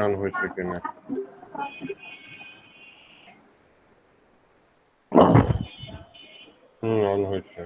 On হয়েছে কিনা on হয়েছে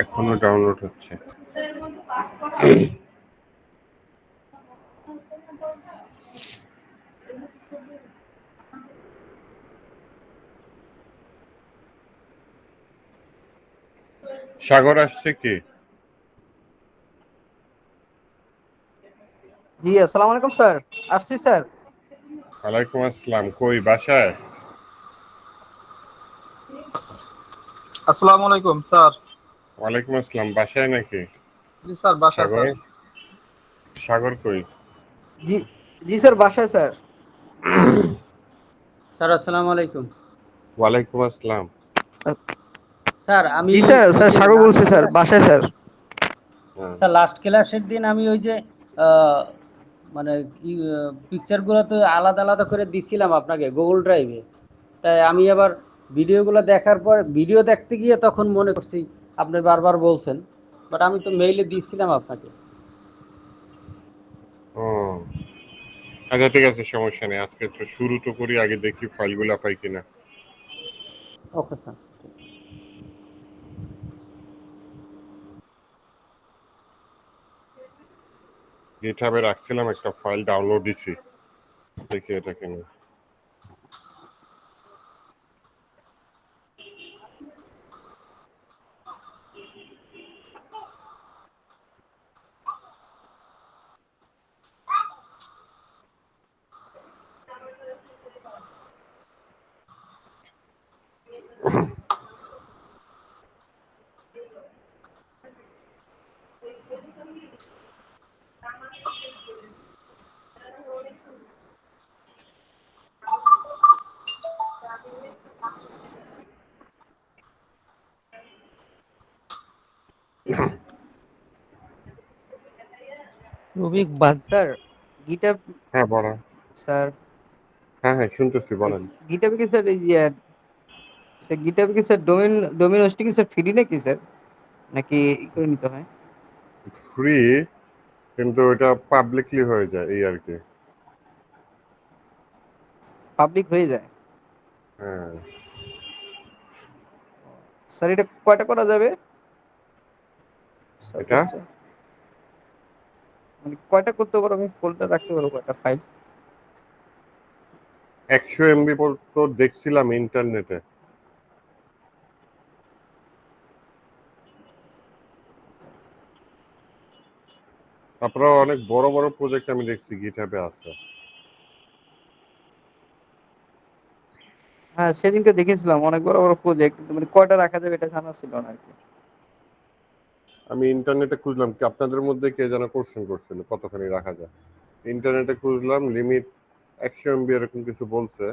এখনো ডাউনলোড হচ্ছে সাগর আসছে কি জি আসসালামু আলাইকুম স্যার আসছি স্যার ওয়ালাইকুম আসসালাম কই বাসায় আসসালামু আলাইকুম স্যার ওয়ালাইকুম আসসালাম বাসায় নাকি জি স্যার বাসায় সাগর স্যার সাগর কই জি জি স্যার বাসায় স্যার স্যার আসসালামু আলাইকুম। ওয়ালাইকুম আসসালাম স্যার আমি জি স্যার ওই স্যার যে সাগর লাস্ট বলছি স্যার ক্লাস বাসায় স্যার স্যার লাস্ট ক্লাসের দিন আমি ওই যে মানে পিকচারগুলো তো আলাদা আলাদা করে দিছিলাম আপনাকে গুগল ড্রাইভে। তাই আমি আবার ভিডিওগুলো দেখার পর ভিডিও দেখতে গিয়ে তখন মনে করছি আপনি বারবার বলছেন, বাট আমি তো মেইলে দিয়েছিলাম আপনাকে। ও আচ্ছা ঠিক আছে সমস্যা নেই আজকে তো শুরু তো করি আগে দেখি ফাইলগুলো পাই কিনা ওকে স্যার। গিটহাবে রাখছিলাম একটা ফাইল ডাউনলোড দিছি দেখি এটা কিনা রবিক বাদ স্যার গিটার হ্যাঁ বলেন স্যার হ্যাঁ শুনতেছি বলেন গিটার কি স্যার এই স্যার গিটার কি স্যার ডোমেন হোস্টিং কি স্যার ফ্রি নাকি স্যার নাকি ই করে নিতে হয় ফ্রি কিন্তু এটা পাবলিকলি হয়ে যায় এই আর কি পাবলিক হয়ে যায় হ্যাঁ স্যার এটা কয়টা করা যাবে এটা সর্বোচ্চ মানে কয়টা করতে পারো আমি ফোল্ডার রাখতে পারবো কয়টা ফাইল 100 এমবি তো দেখছিলাম ইন্টারনেটে তারপরে অনেক বড় বড় প্রজেক্ট আমি দেখছি গিটহাবে আছে হ্যাঁ সেদিনকে দেখেছিলাম অনেক বড় বড় প্রজেক্ট, মানে কয়টা রাখা যাবে এটা জানা ছিল না আর কি। আমি ইন্টারনেটে খুঁজলাম কি আপনাদের মধ্যে কে যেন কোশ্চেন করছিল কতখানি রাখা যায়, ইন্টারনেটে খুঁজলাম লিমিট 100 MB এরকম কিছু বলছে,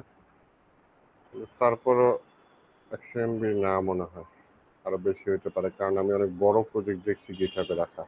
তারপরও 100 MB না মনে হয়, আরো বেশি হতে পারে, কারণ আমি অনেক বড় প্রজেক্ট দেখছি গিটহাবে রাখা।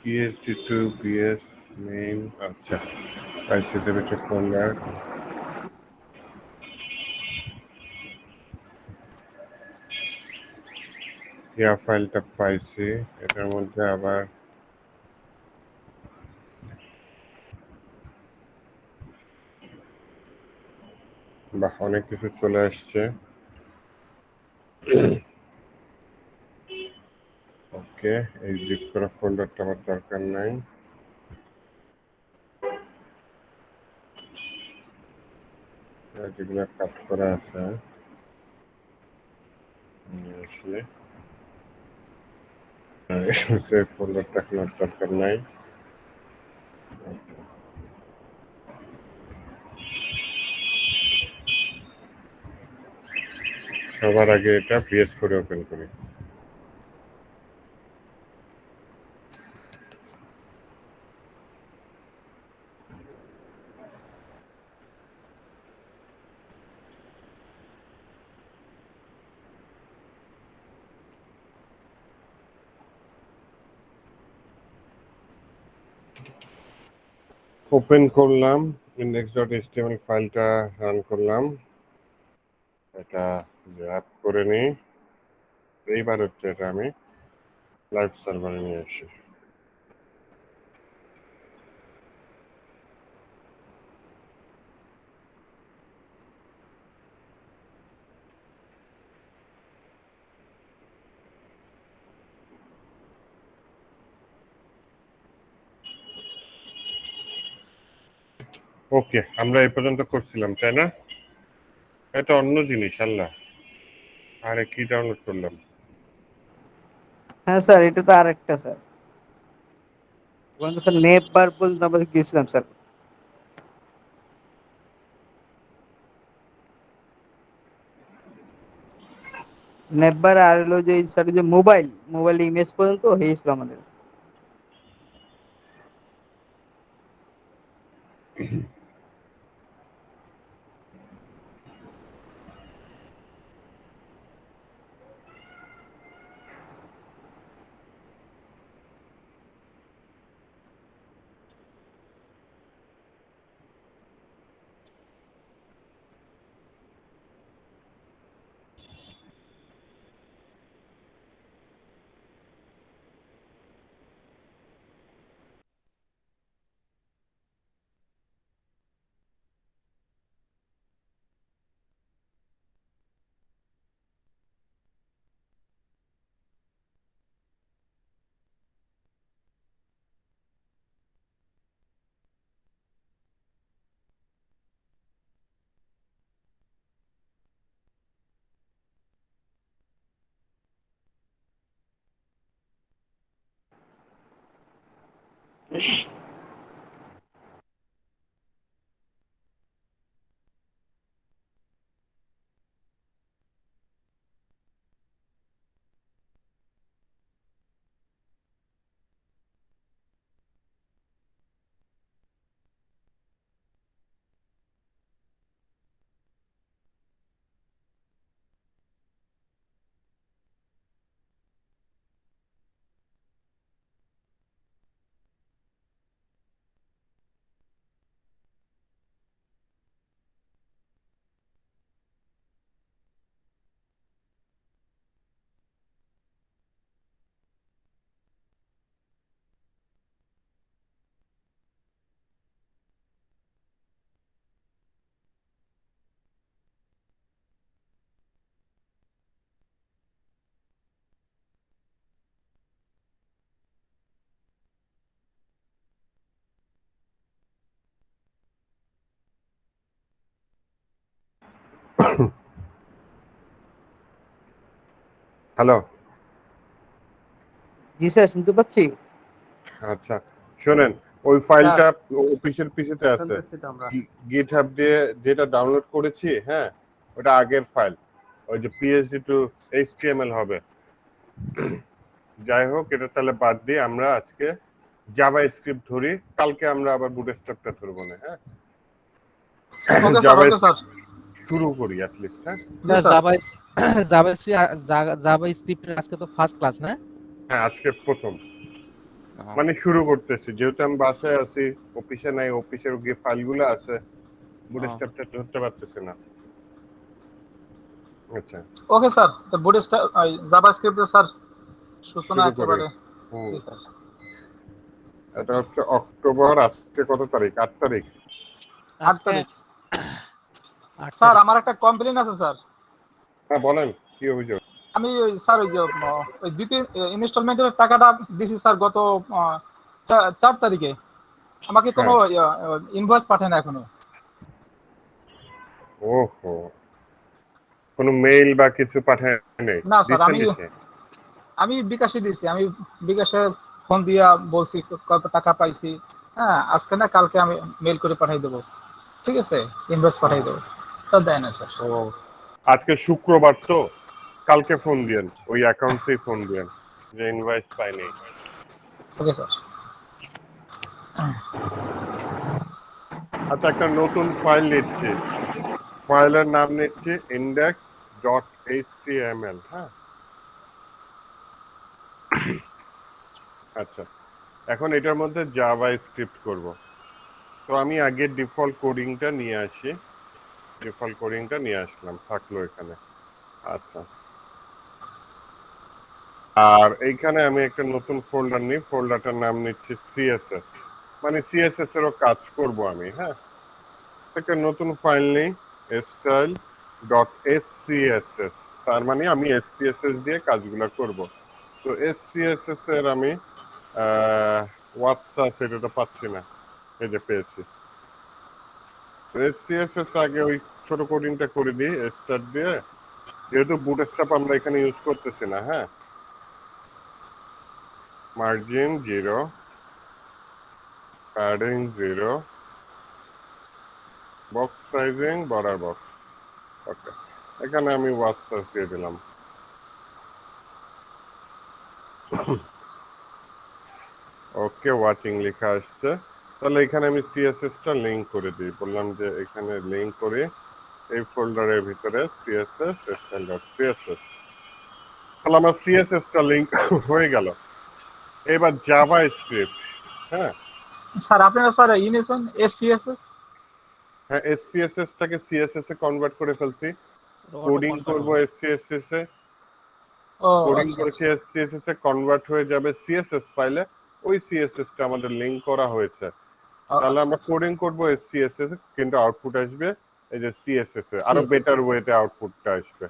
PSD2 BS মেইন, আচ্ছা আইসিসি হচ্ছে ফোল্ডার, ইয়া ফাইলটা পাইছি, এটার মধ্যে আবার বাহ অনেক কিছু চলে আসছে। ওকে, এই জিপ করা ফোল্ডারটা আমার দরকার নাই, যেগুলো কাট করা আছে আসলে সেই ফোল্ডারটা এখন আর দরকার নাই। সবার আগে এটা ভিএস করে ওপেন করি। ওপেন করলাম, index.html ফাইলটা রান করলাম, এটা র্যাপ করে নিই, এইবার হচ্ছে এটা আমি লাইভ সার্ভারে নিয়ে আসি। ওকে, আমরা এই পর্যন্ত করছিলাম তাই না? এটা অন্য জিনিস, আল্লাহ, আরে কি ডাউনলোড করলাম? হ্যাঁ স্যার এটা তো আরেকটা স্যার, ওখানে তো স্যার নেপার পর্যন্ত আমরা গেছিলাম স্যার। নেপার আর হলো যে স্যার যে মোবাইল ইমেজ পর্যন্ত হয়েছিল আমাদের। হ্যালো, জি স্যার, শুনতে পাচ্ছি। আচ্ছা শোনেন, ওই ফাইলটা অফিসের পিসিতে আছে, শুনতেছি তো আমরা। গিটহাব দিয়ে যেটা ডাউনলোড করেছি, হ্যাঁ ওটা আগের ফাইল, ওই যে পিএইচডি টু এইচটিএমএল হবে। যাই হোক, এটা তাহলে বাদ দিয়ে আমরা আজকে জাভা স্ক্রিপ্ট ধরি, কালকে আমরা আবার বুটস্ট্র্যাপটা ধরবো না। হ্যাঁ, okay sir, Java okay sir. শুরু করি অ্যাট লিস্ট। হ্যাঁ জি স্যার স্যার। জাভা স্ক্রিপ্টের আজকে তো ফার্স্ট ক্লাস না? হ্যাঁ, আজকে প্রথম, মানে শুরু করতেছি, যেহেতু আমি বাসায় আছি, অফিসে নাই, অফিসের গিয়ে ফাইলগুলো আছে, বুটস্ট্র্যাপটা ধরতে পারতেছি না। আচ্ছা, ওকে স্যার, তো জাভাস্ক্রিপ্টে স্যার সূচনা শুরু করি। একেবারে। হুম, জি স্যার। এটা হচ্ছে অক্টোবর, আজকে কত তারিখ? 8 তারিখ। 8 তারিখ। স্যার আমার একটা কমপ্লেইন আছে স্যার। হ্যাঁ বলেন, কি অভিযোগ? আমি স্যার ওই যে ওই দ্বিতীয় ইনস্টলমেন্টের টাকাটা দিছি স্যার গত 4 তারিখে। আমাকে কোনো ইনভয়েস পাঠায় না এখনো। ওহো, কোনো মেইল বা কিছু পাঠায় নাই? না স্যার, দিছেন? আমি বিকাশে দিছি, আমি বিকাশে ফোন দিয়া বলছি কত টাকা পাইছি। হ্যাঁ, আজকে না কালকে আমি মেইল করে পাঠাই দেবো, ঠিক আছে, ইনভয়েস পাঠাই দেবো। তো দেয় না স্যার। ও, আজকে শুক্রবার তো, কালকে ফোন দিয়েন, ওই অ্যাকাউন্টেই ফোন দিয়েন যে ইনভয়েস পাইনি। Okay sir. আচ্ছা, একটা নতুন ফাইল নিচ্ছি, ফাইলের নাম নিচ্ছি index.html। হ্যাঁ, আচ্ছা, এখন এটার মধ্যে জাভা স্ক্রিপ্ট করব। তো আমি আগে ডিফল্ট কোডিংটা নিয়ে আসি, ডিফল্ট কোডিংটা নিয়ে আসলাম, থাকলো এখানে। আচ্ছা, আর এইখানে আমি একটা নতুন ফোল্ডার নিই, ফোল্ডারটার নাম নিচ্ছি সিএসএস, মানে সিএসএস এরও কাজ করব আমি। হ্যাঁ, একটা নতুন ফাইল নেই, style.scss, তার মানে আমি এসসিএসএস দিয়ে কাজগুলো করব। তো এসসিএসএস এর আমি হোয়াটসঅ্যাপ এটা পাচ্ছি না, এই যে পেয়েছি। এসসিএসএস আগে ওই ছোট কোডিংটা করে দিই স্টার্ট দিয়ে, যেহেতু বুটস্ট্র্যাপ আমরা এখানে ইউজ করতেছি না। হ্যাঁ, margin 0, padding 0, box sizing border box. Okay, এখানে আমি হোয়াটসঅ্যাপ দিয়ে দিলাম। ওকে, ওয়াচিং লেখা আসছে। তাহলে এখানে আমি সিএসএসটা লিংক করে দিই, বললাম যে এখানে লিংক করে এই ফোল্ডারের ভিতরে সিএসএস style.css। তাহলে আমার সিএসএসটা লিংক হয়ে গেল। এবার জাভা স্ক্রিপ্ট। হ্যাঁ স্যার আপনারা স্যার ইনেছেন এসসিএসএস? হ্যাঁ, এসসিএসএস টাকে সিএসএস এ কনভার্ট করে ফেলছি, কোডিং করব এসসিএসএস এ, কোডিং করেছি এসসিএসএস এ, কনভার্ট হয়ে যাবে সিএসএস ফাইলে, ওই সিএসএস টা আমাদের লিংক করা হয়েছে। তাহলে আমরা কোডিং করব এসসিএসএস, কিন্তু আউটপুট আসবে এই যে সিএসএস এ, আরো বেটার ওয়েতে আউটপুটটা আসবে।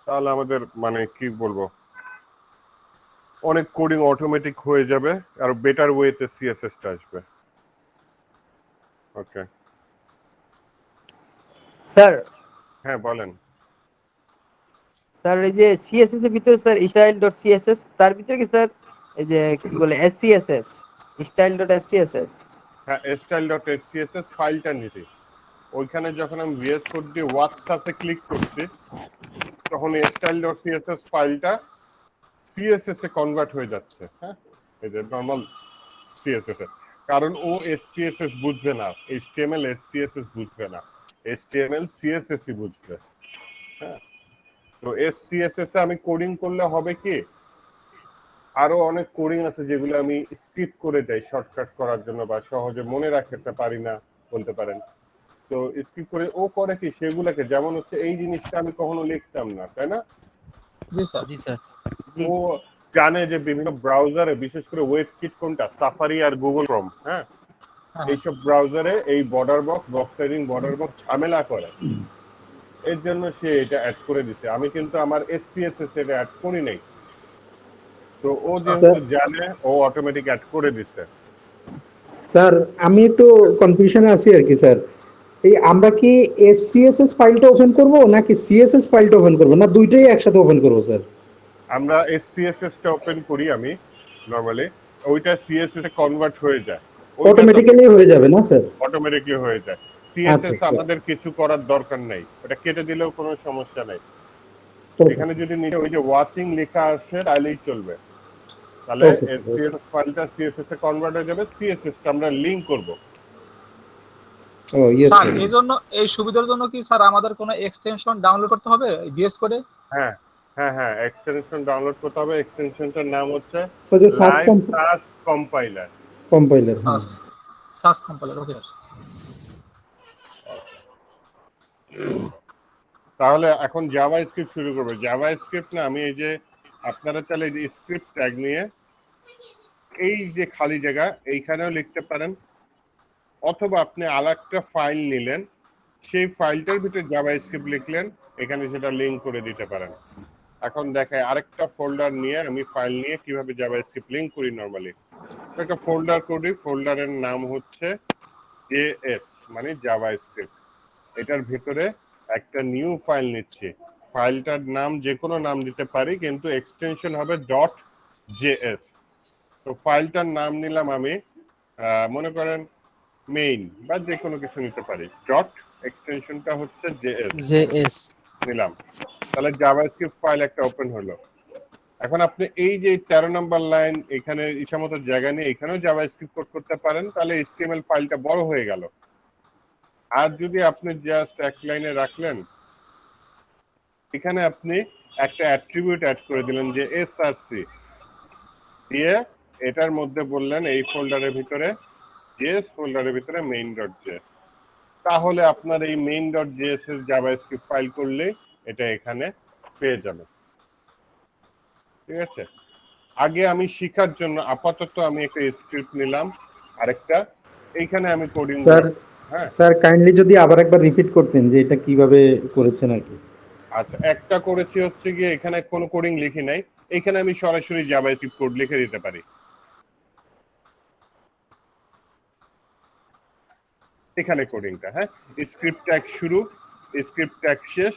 তাহলে আমাদের মানে কি বলবো, অনেক কোডিং অটোমেটিক হয়ে যাবে, আর বেটার ওয়েতে সিএসএস টা আসবে। ওকে স্যার, হ্যাঁ বলেন। স্যার এই যে সিএসএস এর ভিতরে স্যার style.css, তার ভিতরে কি স্যার এই যে কি বলে SCSS, style.scss? হ্যাঁ, style.scss ফাইলটা নিতে, ওইখানে যখন আমি ভিএস কোড দিয়ে হোয়াটসঅ্যাপে ক্লিক করছি, তখন style.css ফাইলটা সিএসএস এ কনভার্ট হয়ে যাচ্ছে। হ্যাঁ, এই যে নরমাল সিএসএস এ, কারণ ও এসসিএসএস বুঝবে না, এইচটিএমএল এসসিএসএস বুঝবে না, এইচটিএমএল সিএসএস ই বুঝবে। হ্যাঁ, তো এসসিএসএস এ আমি কোডিং করলে হবে কি, আরো অনেক কোডিং আছে যেগুলো আমি স্কিপ করে যাই শর্টকাট করার জন্য, বা সহজে মনে রাখতে পারি না বলতে পারেন। তো স্কিপ করে ও করে কি, সেগুলোকে, যেমন হচ্ছে এই জিনিসটা আমি কখনো লিখতাম না, তাই না? জি স্যার। জি স্যার। ও জানে যে বিভিন্ন ব্রাউজারে, বিশেষ করে ওয়েবকিট কোনটা, সাফারি আর গুগল ক্রোম, হ্যাঁ, এইসব ব্রাউজারে এই border box, box sizing, border box ঝামেলা করে, এর জন্য সে এটা অ্যাড করে দিছে। আমি কিন্তু আমার এসসিএসএস এটা অ্যাড করি নাই, তো ও যেহেতু জানে, ও অটোমেটিক অ্যাড করে দিছে। স্যার আমি একটু কনফিউশনে আছি আর কি স্যার, এই আমরা কি এসসিএসএস ফাইলটা ওপেন করব নাকি সিএসএস ফাইলটা ওপেন করব, না দুইটাই একসাথে ওপেন করব স্যার? আমরা এসসিএসএস টা ওপেন করি আমি নরমালি, ওইটা সিএসএস এ কনভার্ট হয়ে যায়, অটোমেটিক্যালি হয়ে যাবে না স্যার? অটোমেটিকলি হয়ে যায়। আচ্ছা, সিএসএস আচ্ছা। আমাদের কিছু করার দরকার নাই, ওটা কেটে দিলেও কোনো সমস্যা নাই। এখানে যদি নিচে ওই যে ওয়াচিং লেখা আসে তাহলেই চলবে, তাহলে Okay, okay. এসসিএস ফাইলটা সিএসএস এ কনভার্ট হয়ে যাবে। সিএসএস টা আমরা লিংক করব। ও ইয়েস স্যার স্যার। এই জন্য, এই সুবিধার জন্য কি স্যার আমাদের কোনো এক্সটেনশন ডাউনলোড করতে হবে ভিএস কোডে? হ্যাঁ হ্যাঁ হ্যাঁ, এক্সটেনশন ডাউনলোড করতে হবে। এক্সটেনশনটার নাম হচ্ছে ওই যে search live search compiler. Compiler. Search compiler, okay sir. তাহলে এখন জাভা স্ক্রিপ্ট শুরু করবে। জাভা স্ক্রিপ্ট না, আমি এই যে আপনারা তাহলে এই স্ক্রিপ্ট ট্যাগ নিয়ে এই যে খালি জায়গা এইখানেও লিখতে পারেন, অথবা আপনি আরেকটা ফাইল নিলেন, সেই ফাইলটার ভিতরে জাভা স্ক্রিপ্ট লিখলেন, এখানে সেটা লিংক করে দিতে পারেন। এখন দেখায় আরেকটা ফোল্ডার নিয়ে, আমি ফাইল নিয়ে কিভাবে জাভা স্ক্রিপ্ট লিংক করি নরমালি। একটা ফোল্ডার করি, ফোল্ডারের নাম হচ্ছে জেএস মানে জাভা স্ক্রিপ্ট। এটার ভিতরে একটা নিউ ফাইল নিচ্ছি, ফাইলটার নাম যে কোনো নাম দিতে পারি, কিন্তু এক্সটেনশন হবে ডট জেএস। তো ফাইলটার নাম নিলাম আমি মনে করেন মেইন বা যে কোনো কিছু নিতে পারি, ডট এক্সটেনশনটা হচ্ছে জেএস নিলাম। তাহলে জাভাস্ক্রিপ্ট ফাইল একটা ওপেন হলো। এখন আপনি এই যে 13 নম্বর লাইন এখানে ইচ্ছামতো জায়গা নিয়ে এখানেও জাভাস্ক্রিপ্ট কোড করতে পারেন, তাহলে এইচটিএমএল ফাইলটা বড় হয়ে গেল। আর যদি আপনি জাস্ট এক লাইনে রাখলেন, এখানে আপনি একটা অ্যাট্রিবিউট অ্যাড করে দিলেন যে এসআরসি দিয়ে, এটার মধ্যে বললেন এই ফোল্ডারের ভিতরে জেএস ফোল্ডারের ভিতরে মেইন ডট জেএস, তাহলে আপনার এই মেইন ডট জেএস এর জাভাস্ক্রিপ্ট ফাইল করলে এটা এখানে পেয়ে যাবে। ঠিক আছে, আগে আমি শেখার জন্য আপাতত আমি একটা স্ক্রিপ্ট নিলাম আরেকটা, এইখানে আমি কোডিং। স্যার হ্যাঁ স্যার কাইন্ডলি যদি আবার একবার রিপিট করতেন যে এটা কিভাবে করেছেন আর কি। আচ্ছা, একটা করেছি হচ্ছে গিয়ে এখানে কোনো কোডিং লিখি নাই, এখানে আমি সরাসরি জাভাস্ক্রিপ্ট কোড লিখে দিতে পারি। এখানে কোডিংটা, হ্যাঁ, স্ক্রিপ্ট ট্যাগ শুরু, স্ক্রিপ্ট ট্যাগ শেষ,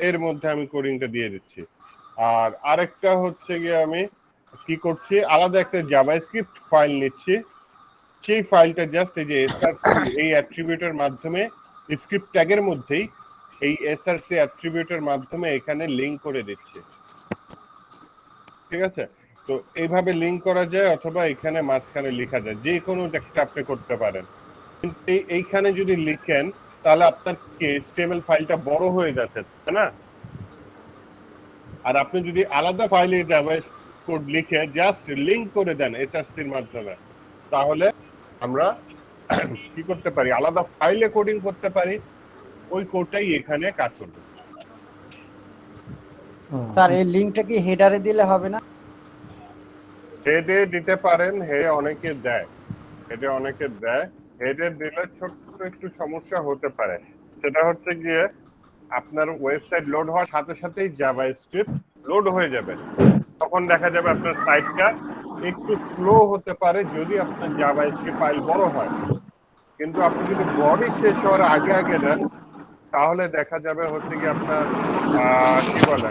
এর মধ্যে আমি কোডিংটা দিয়ে দিচ্ছি। আর আরেকটা হচ্ছে গিয়ে আমি কি করছি, আলাদা একটা জাভাস্ক্রিপ্ট ফাইল নিচ্ছি, সেই ফাইলটা জাস্ট এই যে এসআরসি এই অ্যাট্রিবিউটের মাধ্যমে স্ক্রিপ্ট ট্যাগের মধ্যেই এই এসআরসি অ্যাট্রিবিউটের মাধ্যমে এখানে লিংক করে দিচ্ছি। ঠিক আছে, তো এইভাবে লিংক করা যায়, অথবা এখানে মাঝখানে লেখা যায়, যে কোনো একটা আপনি করতে পারেন। কিন্তু এইখানে যদি লিখেন তাহলে আপনার এইচটিএমএল ফাইলটা বড় হয়ে যাচ্ছে, তাই না? আর আপনি যদি আলাদা ফাইলে জাভা কোড লিখে জাস্ট লিংক করে দেন এসআরসির মাধ্যমে, তাহলে আমরা কি করতে পারি, আলাদা ফাইলে কোডিং করতে পারি, ওই কোডটাই এখানে কাজ করবে। স্যার এই লিংকটা কি হেডারে দিলে হবে না? হেডে দিতে পারেন, হেডে অনেকে দেয়, হেডে অনেকে দেয়। হেডে দিলে ছোট্ট একটু সমস্যা হতে পারে, সেটা হচ্ছে গিয়ে আপনার ওয়েবসাইট লোড হওয়ার সাথে সাথেই জাভাস্ক্রিপ্ট লোড হয়ে যাবে, তখন দেখা যাবে আপনার সাইটটা একটু স্লো হতে পারে যদি আপনার জাভাস্ক্রিপ্ট ফাইল বড় হয়। কিন্তু আপনি যদি বডি শেষ হওয়ার আগে আগে দেন, তাহলে দেখা যাবে হচ্ছে কি আপনার কি বলে,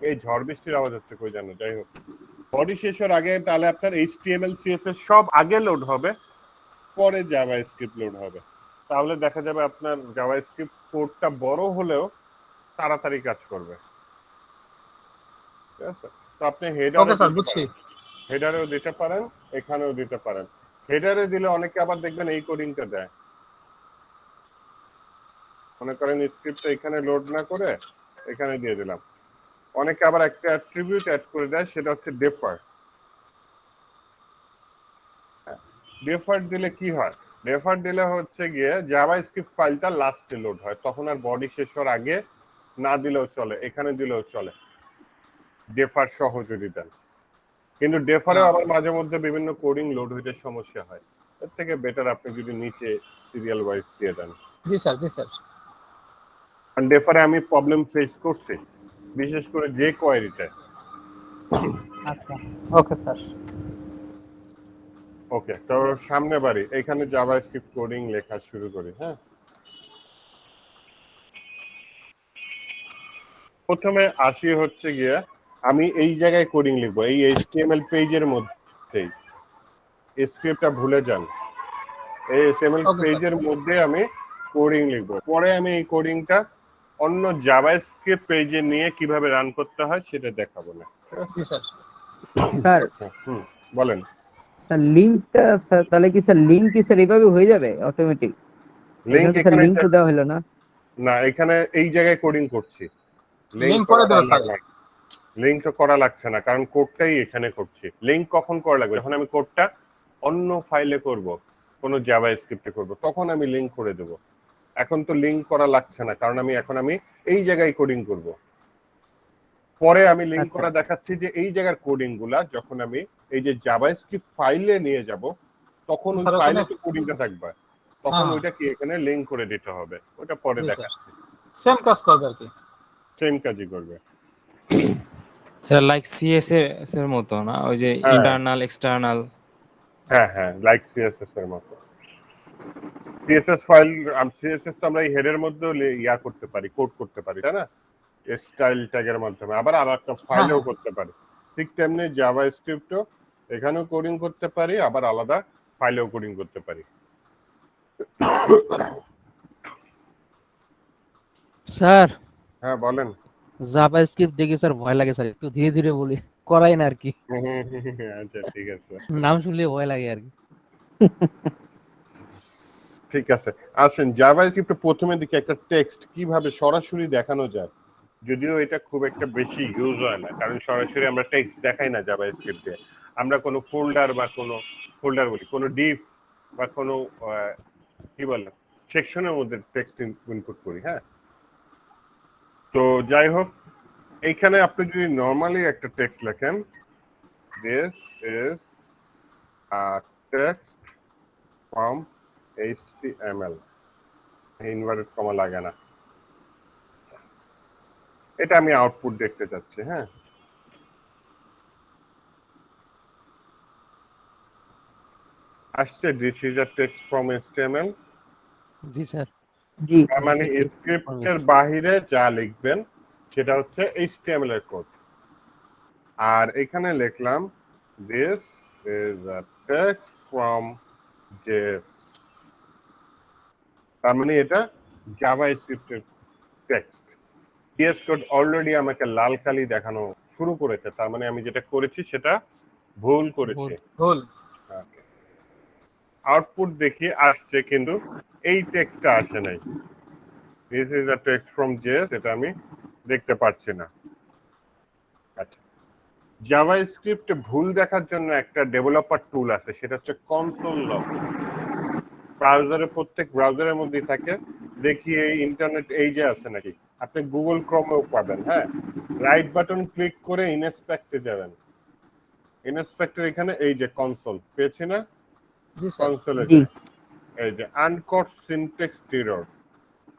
এই ঝড় বৃষ্টির আওয়াজ হচ্ছে কই জানো, যাই হোক, বডি শেষ হওয়ার আগে তাহলে আপনার এইচটিএমএল সিএসএস সব আগে লোড হবে, পরে জাভাস্ক্রিপ্ট লোড হবে। তাহলে দেখা যাবে আপনার জাভাস্ক্রিপ্ট কোডটা বড় হলেও তাড়াতাড়ি কাজ করবে। ঠিক আছে, তো আপনি ওকে স্যার, বুঝছি। হেডারেও দিতে পারেন, এখানেও দিতে পারেন। হেডারে দিলে অনেকে আবার দেখবেন এই কোডিংটা দেয়, মনে করেন স্ক্রিপ্টটা এখানে লোড না করে এখানে দিয়ে দিলাম। অনেকে আবার একটা অ্যাট্রিবিউট অ্যাড করে দেয়, সেটা হচ্ছে ডেফার। ডেফার দিলে কি হয়, ডেফার দিলে হচ্ছে গিয়ে জাভাস্ক্রিপ্ট ফাইলটা লাস্টে লোড হয়, তখন আর বডি শেষ হওয়ার আগে না দিলেও চলে, এখানে দিলেও চলে, ডেফার সহ যদি দেন। কিন্তু ডেফারে আবার মাঝে মধ্যে বিভিন্ন কোডিং লোড হইতে সমস্যা হয়, এর থেকে বেটার আপনি যদি নিচে সিরিয়াল ওয়াইজ দিয়ে দেন। জি স্যার, জি স্যার। কারণ ডেফারে আমি প্রবলেম ফেস করছি, বিশেষ করে যে কোয়েরিতে। আচ্ছা, ওকে স্যার। ওকে, তো সামনে বাড়ি, এখানে জাভাস্ক্রিপ্ট কোডিং লেখা শুরু করি। হ্যাঁ, প্রথমে আসি হচ্ছে গিয়ে আমি এই জায়গায় কোডিং লিখবো, এই HTML পেজের মধ্যেই। স্ক্রিপ্টটা ভুলে যান, এই HTML ওকে স্যার। পেজের মধ্যে আমি কোডিং লিখবো। পরে আমি এই কোডিংটা অন্য জাভাস্ক্রিপ্ট পেজে নিয়ে কিভাবে রান করতে হয় সেটা দেখাবো না। জি স্যার। স্যার বলেন। স্যার লিংকটা স্যার তাহলে কি স্যার লিংক কি স্যার এইভাবে হয়ে যাবে অটোমেটিক? লিংক এখানে তো স্যার এখানে লিংক তো দেওয়া হলো না। না, এখানে এই জায়গায় কোডিং করছি, লিংক করে দেবো স্যার। লিংক তো করা লাগছে না, কারণ কোডটাই এখানে করছি। লিংক কখন করা লাগবে? যখন আমি কোডটা অন্য ফাইলে করব, কোনো জাভাস্ক্রিপ্টে করব, তখন আমি লিংক করে দেব। এখন তো লিংক করা লাগছে না, কারণ এখন আমি এই জায়গায় কোডিং করব। পরে আমি লিংক আচ্ছা। করা দেখাচ্ছি যে এই জায়গার কোডিং গুলা যখন আমি এই যে জাভাস্ক্রিপ্ট ফাইলে নিয়ে যাব, তখন ওই স্যার, ফাইলে ওখানে- তো কোডিংটা থাকবে, তখন হ্যাঁ। ওইটা কি এখানে লিংক করে দিতে হবে, ওটা পরে জি স্যার। দেখাচ্ছি। সেম কাজ করবে আর কি। সেম কাজই করবে। স্যার লাইক সিএসএস এর মতো না, ওই যে হ্যাঁ। Internal external. হ্যাঁ হ্যাঁ, লাইক সিএসএস এর মতো। সিএসএস ফাইল, সিএসএস তো আমরা এই হেডের মধ্যেও ইয়া করতে পারি, কোড করতে পারি, তাই না? স্টাইল ট্যাগের মাধ্যমে আবার আরেকটা ফাইলেও করতে পারি। ঠিক তেমনি জাভাস্ক্রিপ্টও এখানেও কোডিং করতে পারি, আবার আলাদা ফাইলেও কোডিং করতে পারি। স্যার হ্যাঁ বলেন। জাভাস্ক্রিপ্ট দেখে স্যার ভয় লাগে স্যার, একটু ধীরে ধীরে বলি, করাই না আর কি, আচ্ছা ঠিক আছে, নাম শুনলে ভয় লাগে আর কি। ঠিক আছে। আসেন জাভাস্ক্রিপ্ট প্রথমে দেখি একটা টেক্সট কিভাবে সরাসরি দেখানো যায়। যদিও এটা খুব একটা বেশি ইউজ হয় না, কারণ সরাসরি আমরা টেক্সট দেখাই না জাভাস্ক্রিপ্টে। আমরা কোনো ফোল্ডার বা কোনো ফোল্ডার বলি, কোনো ডিভ বা কোনো কি বলে সেকশনের মধ্যে টেক্সট ইনপুট করি। হ্যাঁ, তো যাই হোক, এইখানে আপনি যদি নরমালি একটা টেক্সট লেখেন, this is a text from HTML, inverted comma লাগে না, এটা আমি আউটপুট দেখতে চাচ্ছি। হ্যাঁ, আসছে this is a text from HTML। জি স্যার। জি তার মানে স্ক্রিপ্টের বাহিরে যা লিখবেন সেটা হচ্ছে HTML এর কোড। আর এখানে লিখলাম this is a text from JS, তার মানে এটা জাভাস্ক্রিপ্টের টেক্সট। JS কোড অলরেডি আমাকে লাল কালি দেখানো শুরু করেছে, তার মানে আমি যেটা করেছি সেটা ভুল করেছি। ভুল। আউটপুট দেখি আসছে, কিন্তু এই টেক্সটটা আসে নাই। This is a text from JS, এটা আমি দেখতে পাচ্ছি না। আচ্ছা, জাভাস্ক্রিপ্টে ভুল দেখার জন্য একটা ডেভেলপার টুল আছে, সেটা হচ্ছে কনসোল লগ। ব্রাউজারে, প্রত্যেক ব্রাউজারের মধ্যেই থাকে, দেখি এই ইন্টারনেট এই যে আছে নাকি, আপনি গুগল ক্রোমেও পাবেন। হ্যাঁ, রাইট বাটন ক্লিক করে ইনস্পেক্টে যাবেন। ইনস্পেক্টর এখানে এই যে কনসোল পেয়েছি না, জি স্যার। কনসোলে জি। এই যে আনকট সিনট্যাক্স এরর,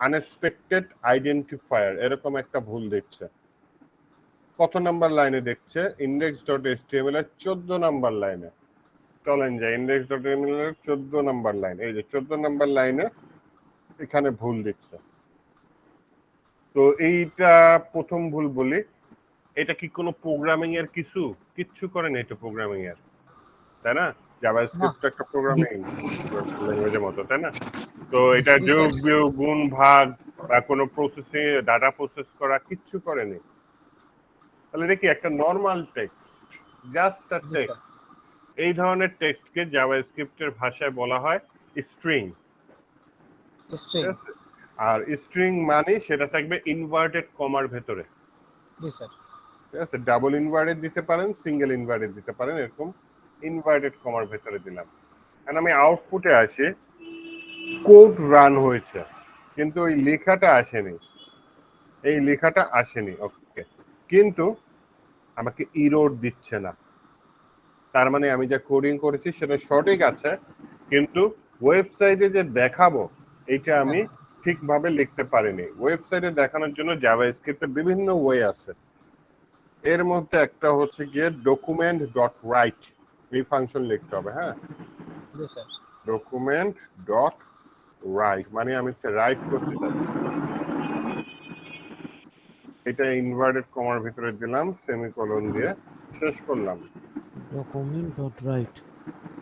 আনএক্সপেক্টেড আইডেন্টিফায়ার, এরকম একটা ভুল দেখছে। কত নাম্বার লাইনে দেখছে? index.html এর 14 নাম্বার লাইনে। চলেন যাই index.html এর 14 নাম্বার লাইন, এই যে 14 নাম্বার লাইনে এখানে ভুল দিচ্ছে। তো এইটা প্রথম ভুল বলি। এটা কি কোনো প্রোগ্রামিং এর কিচ্ছু করে না, এটা প্রোগ্রামিং এর, তাই না? জাভাস্ক্রিপ্ট একটা প্রোগ্রামিং ল্যাঙ্গুয়েজের মতো, তাই না? তো এটা যোগ বিয়োগ গুণ ভাগ বা কোনো প্রসেসিং ডাটা প্রসেস করা কিচ্ছু করেনি। তাহলে দেখি একটা নরমাল টেক্সট, জাস্ট আ টেক্সট, এই ধরনের টেক্সটকে জাভাস্ক্রিপ্টের ভাষায় বলা হয় স্ট্রিং। স্ট্রিং। আর স্ট্রিং মানে সেটা থাকবে ইনভার্টেড কমার ভেতরে। জি স্যার। ঠিক আছে, ডাবল ইনভার্টেড দিতে পারেন, সিঙ্গেল ইনভার্টেড দিতে পারেন, এরকম ইনভার্টেড কমার ভেতরে দিলাম। কারণ আমি আউটপুটে আসি কোড রান হয়েছে, কিন্তু ওই লেখাটা আসেনি, এই লেখাটা আসেনি। ওকে, কিন্তু আমাকে ইরর দিচ্ছে না, তার মানে আমি যা কোডিং করেছি সেটা সঠিক আছে, কিন্তু ওয়েবসাইটে যে দেখাবো এইটা আমি ঠিকভাবে লিখতে পারিনি। ওয়েবসাইটে দেখানোর জন্য জাভাস্ক্রিপ্টের বিভিন্ন ওয়ে আছে, এর মধ্যে একটা হচ্ছে গিয়ে ডকুমেন্ট ডট রাইট, এই ফাংশন লিখতে হবে। হ্যাঁ, জি স্যার। ডকুমেন্ট ডট রাইট মানে আমি রাইট করতে চাচ্ছি, এটা ইনভার্টেড কমার ভিতরে দিলাম, সেমিকোলন দিয়ে শেষ করলাম। Document dot right.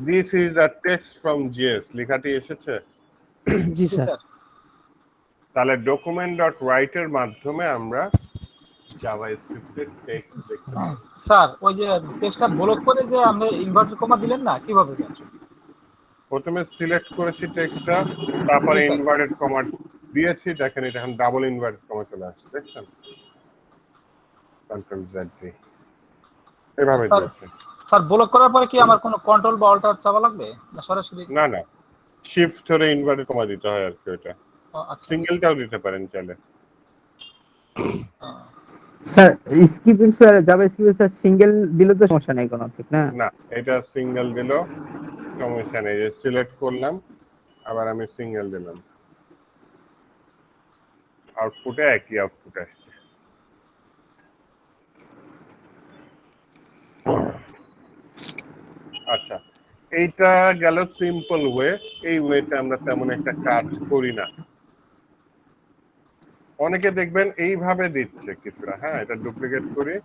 This is a text from GS, লেখাটি এসেছে? জি জি স্যার। স্যার। তাহলে ডকুমেন্ট ডট রাইট এর মাধ্যমে আমরা জাভাস্ক্রিপ্টের টেক্সট দেখতে পাবো। স্যার ওই যে টেক্সটটা ব্লক করে যে আপনি ইনভার্টেড কমা দিলেন না, কিভাবে স্যার? প্রথমে সিলেক্ট করেছি টেক্সটটা, তারপরে জি, স্যার। ইনভার্টেড কমা দিয়েছি, দেখেন এটা এখন ডাবল ইনভার্টেড কমা চলে আসছে, দেখছেন? কন্ট্রোল জেড দিয়ে এভাবে স্যার দিয়েছে। স্যার ব্লক করার পরে কি আমার কোনো কন্ট্রোল বা অল্টার চাপা লাগবে না সরাসরি? না না, শিফট ধরে ইনভার্টেড কমা দিতে হয় আর কি। ওটা ও, আচ্ছা। সিঙ্গেলটাও দিতে পারেন চাইলে। স্যার স্কিপের স্যার জাভাস্ক্রিপ্ট স্যার সিঙ্গেল দিলে তো সমস্যা নেই কোনো, ঠিক না? না, এটা সিঙ্গেল দিলেও সমস্যা নেই। যে সিলেক্ট করলাম, আবার আমি সিঙ্গেল দিলাম, আউটপুটে একই আউটপুট আসছে। আচ্ছা, এইটা গেল সিম্পল ওয়ে। এই ওয়েতে আমরা তেমন একটা কাজ করি না। অনেকে দেখবেন এইভাবে দিচ্ছে কিছুটা। হ্যাঁ, এটা ডুপ্লিকেট করি,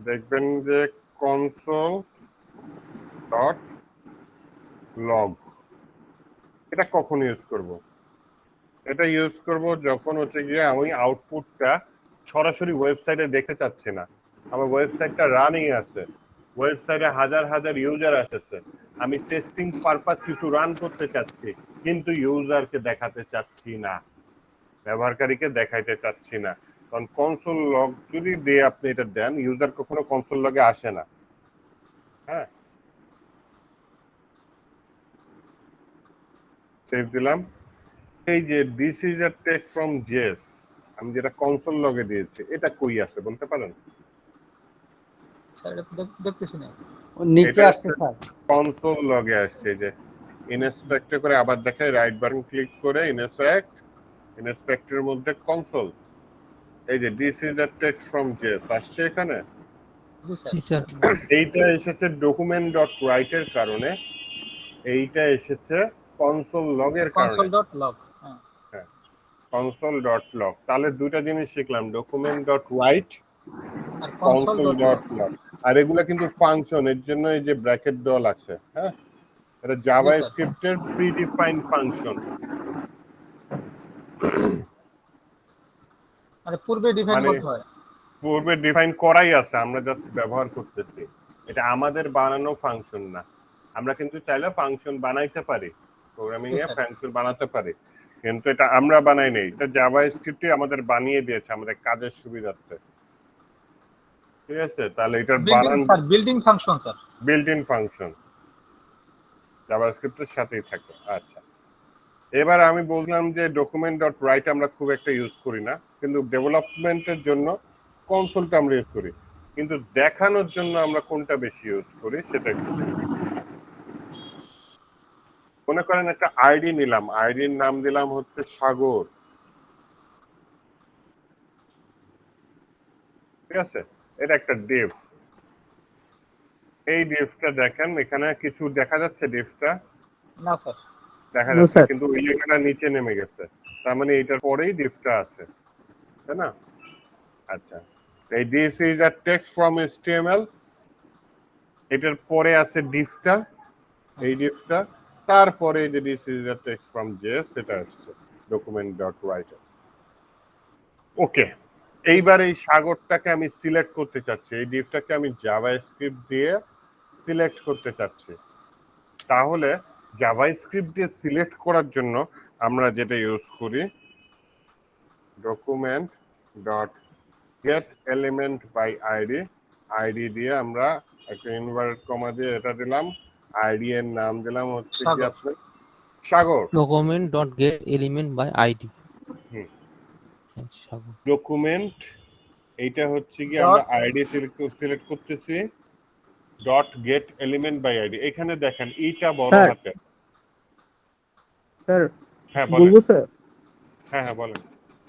দেখবেন যে কনসোল ডট লগ। এটা কখন ইউজ করব? এটা ইউজ করব যখন হচ্ছে গিয়ে আমি আউটপুটটা সরাসরি ওয়েবসাইটে দেখতে চাচ্ছি না। আমার ওয়েবসাইটটা রানিং আছে, ওয়েবসাইটে হাজার হাজার ইউজার আসছে, আমি টেস্টিং পারপাস কিছু রান করতে চাচ্ছি, কিন্তু ইউজারকে দেখাতে চাচ্ছি না, ব্যবহারকারীকে দেখাইতে চাচ্ছি না। কারণ কনসোল লগ যদি দিয়ে আপনি এটা দেন, ইউজার কখনো কনসোল লগে আসে না। হ্যাঁ, সেভ দিলাম। এই যে this is a text from JS, আমি যেটা কনসোল লগে দিয়েছি, এটা কই আছে বলতে পারেন? স্যার এটা দেখতেছি না। ও নিচে এটা আসছে স্যার। কনসোল লগে আসছে। যে ইনস্পেক্টর করে আবার দেখায়, রাইট বাটন ক্লিক করে ইনস্পেক্ট, ইনস্পেক্টরের মধ্যে কনসোল, এই যে this is a text from JS আসছে এখানে। জি স্যার। জি স্যার। এইটা এসেছে ডকুমেন্ট ডট রাইট এর কারণে, এইটা এসেছে কনসোল লগের কনসোল কারণে। Dot log. হ্যাঁ, কনসোল ডট লগ। তাহলে দুইটা জিনিস শিখলাম, ডকুমেন্ট ডট রাইট, আর console console dot dot log. আর এগুলা কিন্তু ফাংশন, এর জন্য এই যে ব্র্যাকেট দেওয়া আছে। হ্যাঁ, এটা জাভাস্ক্রিপ্টের প্রি ডিফাইন্ড ফাংশন, মানে পূর্বে ডিফাইন মানে করতে হয়। পূর্বে ডিফাইন করাই আছে, আমরা জাস্ট ব্যবহার করতেছি। এটা আমাদের বানানো ফাংশন না। আমরা কিন্তু চাইলে ফাংশন বানাইতে পারি, প্রোগ্রামিং এ Yes, sir. ফাংশন বানাতে পারি, কিন্তু এটা আমরা বানাই নাই, এটা জাভাস্ক্রিপ্টে আমাদের বানিয়ে দিয়েছে আমাদের কাজের সুবিধার্থে। ঠিক আছে, তাহলে এটার বিল্ডিং বানান sir, building function sir. Built in function জাভাস্ক্রিপ্টের সাথেই থাকে। আচ্ছা, এবার আমি বললাম যে ডকুমেন্ট ডট রাইট আমরা খুব একটা ইউজ করি না, কিন্তু ডেভেলপমেন্টের জন্য কনসোলটা আমরা ইউজ করি। কিন্তু দেখানোর জন্য আমরা কোনটা বেশি ইউজ করি সেটা একটু দেখি। মনে করেন একটা আইডি নিলাম, আইডির নাম দিলাম হচ্ছে সাগর। ঠিক আছে, এটা একটা ডিভ। এই ডিভটা দেখেন, এখানে কিছু দেখা যাচ্ছে ডিভটা? না স্যার। দেখা No, যাচ্ছে, sir. কিন্তু ওই লেখাটা নিচে নেমে গেছে, তার মানে এটার পরেই ডিভটা আছে, তাই না? আচ্ছা, এই this is a text from HTML, এটার পরে আছে ডিভটা, এই ডিভটা, তারপরে যে this is a text from JS সেটা আসছে ডকুমেন্ট ডট রাইট। ওকে, এইবার এই সাগরটাকে আমি সিলেক্ট করতে চাচ্ছি, এই ডিভটাকে আমি জাভাস্ক্রিপ্ট দিয়ে সিলেক্ট করতে চাচ্ছি। তাহলে জাভাস্ক্রিপ্ট দিয়ে সিলেক্ট করার জন্য আমরা যেটা ইউজ করি, document dot get element by ID, ID দিয়ে আমরা একটা ইনভার্টেড কমা দিয়ে এটা দিলাম, আইডি এর নাম দিলাম হচ্ছে কি সাগর। আপনার Sagar. Document dot get element by ID. Hmm. Sagar. Document, এইটা হচ্ছে কি আমরা আইডি সিলেক্ট করতেছি, dot get element by ID. এখানে দেখেন এইটা বড় Sir. হাতের। স্যার হ্যাঁ বলেন। বলবো স্যার? হ্যাঁ হ্যাঁ বলেন।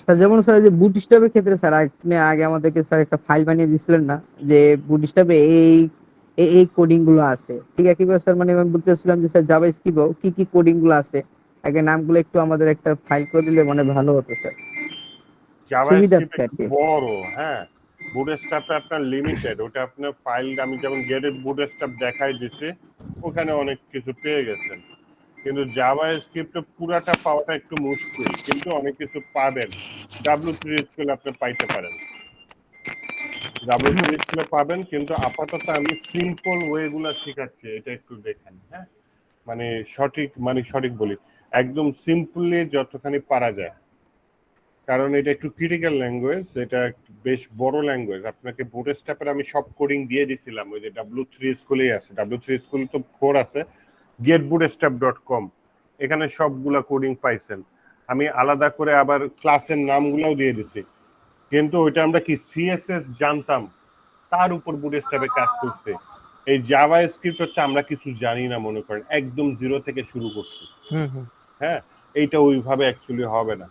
স্যার যেমন স্যার যে বুটস্ট্র্যাপের ক্ষেত্রে স্যার আপনি আগে আমাদেরকে স্যার একটা ফাইল বানিয়ে দিয়েছিলেন না, যে বুটস্ট্র্যাপে এই এই এই কোডিং গুলো আছে, ঠিক আছে? কিভাবে স্যার, মানে আমি বলতে চাচ্ছিলাম যে স্যার জাভাস্ক্রিপ্টে কি কি কোডিং গুলো আছে, আগে নামগুলো একটু আমাদের একটা ফাইল করে দিলে মানে ভালো হতো স্যার। জাভাস্ক্রিপ্ট সুবিধার্থে আর কি। বড়, হ্যাঁ, বুটস্ট্র্যাপে আপনার লিমিটেড, ওটা আপনার ফাইল, আমি যেমন গেটেড বুটস্ট্র্যাপ দেখাই দিছি, ওখানে অনেক কিছু পেয়ে গেছেন। কিন্তু জাভাস্ক্রিপ্টে পুরাটা পাওয়াটা একটু মুশকিল, কিন্তু অনেক কিছু পাবেন। W3 স্কুলে আপনি পাইতে পারেন, W3 স্কুলে পাবেন, কিন্তু আপাতত আমি সিম্পল ওয়েগুলো শেখাচ্ছি, এটা একটু দেখেন। হ্যাঁ, মানে সঠিক বলি, একদম সিম্পলি যতখানি পারা যায়, কারণ এটা একটু ক্রিটিক্যাল ল্যাঙ্গুয়েজ, এটা বেশ বড় ল্যাঙ্গুয়েজ। আপনাকে বুটস্ট্র্যাপের আমি সব কোডিং দিয়ে দিছিলাম, ওই যে W3 স্কুলেই আছে, W3 স্কুল তো 4 আছে, getbootstrap.com, এখানে সবগুলা কোডিং পাইছেন। আমি আলাদা করে আবার ক্লাসের নামগুলোও দিয়ে দিছি, কিন্তু ওইটা আমরা কি সিএসএস জানতাম, তার উপর বুটস্ট্র্যাপে কাজ করতে। এই জাভা স্ক্রিপ্ট হচ্ছে আমরা কিছু জানি না, মনে করেন একদম জিরো থেকে শুরু করছি। হ্যাঁ, এইটা ওইভাবে অ্যাকচুয়ালি হবে না।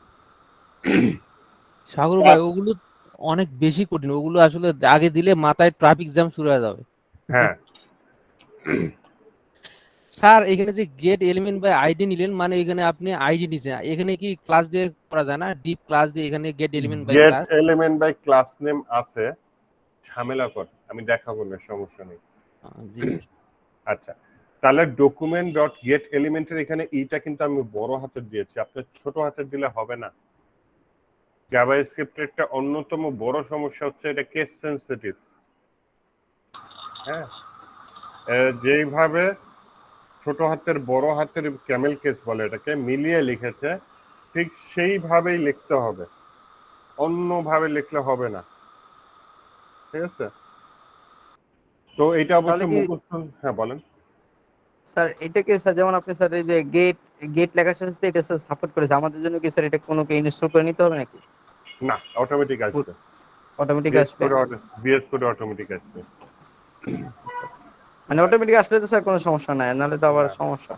সাগর ভাই ওগুলো অনেক বেশি কঠিন, ওগুলো আসলে আগে দিলে মাথায় ট্রাফিক জ্যাম শুরু হয়ে যাবে। হ্যাঁ, স্যার এখানে যে গেট এলিমেন্ট বাই আইডি নিলেন, মানে এখানে আপনি আইডি নিছেন, এখানে কি ক্লাস দিয়ে করা যায় না? ডিপ ক্লাস দিয়ে এখানে get element by get class. Element by class name আছে, ঝামেলা কর, আমি দেখাবো না, সমস্যা নেই। জি স্যার। আচ্ছা, তাহলে ডকুমেন্ট ডট গেট এলিমেন্টের এখানে ইটা কিন্তু আমি বড় হাতের দিয়েছি, আপনার ছোট হাতের দিলে হবে না। জাভাস্ক্রিপ্টের একটা অন্যতম বড় সমস্যা হচ্ছে এটা কেস সেনসিটিভ। হ্যাঁ, যেইভাবে ছোট হাতের বড় হাতের ক্যামেল কেস বলে এটাকে মিলিয়ে লিখেছে, ঠিক সেইভাবেই লিখতে হবে, অন্যভাবে লিখলে হবে না। ঠিক আছে, তো এটা অবশ্য তাহলে কি মুখস্থ। হ্যাঁ বলেন। স্যার এটাকে স্যার, যেমন আপনি স্যার এই যে গেট গেট লেখার সাথে এটা স্যার সাপোর্ট করেছে, আমাদের জন্য কি স্যার এটা কোনো ইনস্টল করে নিতে হবে নাকি? না, অটোমেটিক আসবে, অটোমেটিক আসবে? বিএস কোড অটোমেটিক আসবে। মানে অটোমেটিক আসলে তো স্যার কোনো সমস্যা নাই, নাহলে তো আবার না। সমস্যা।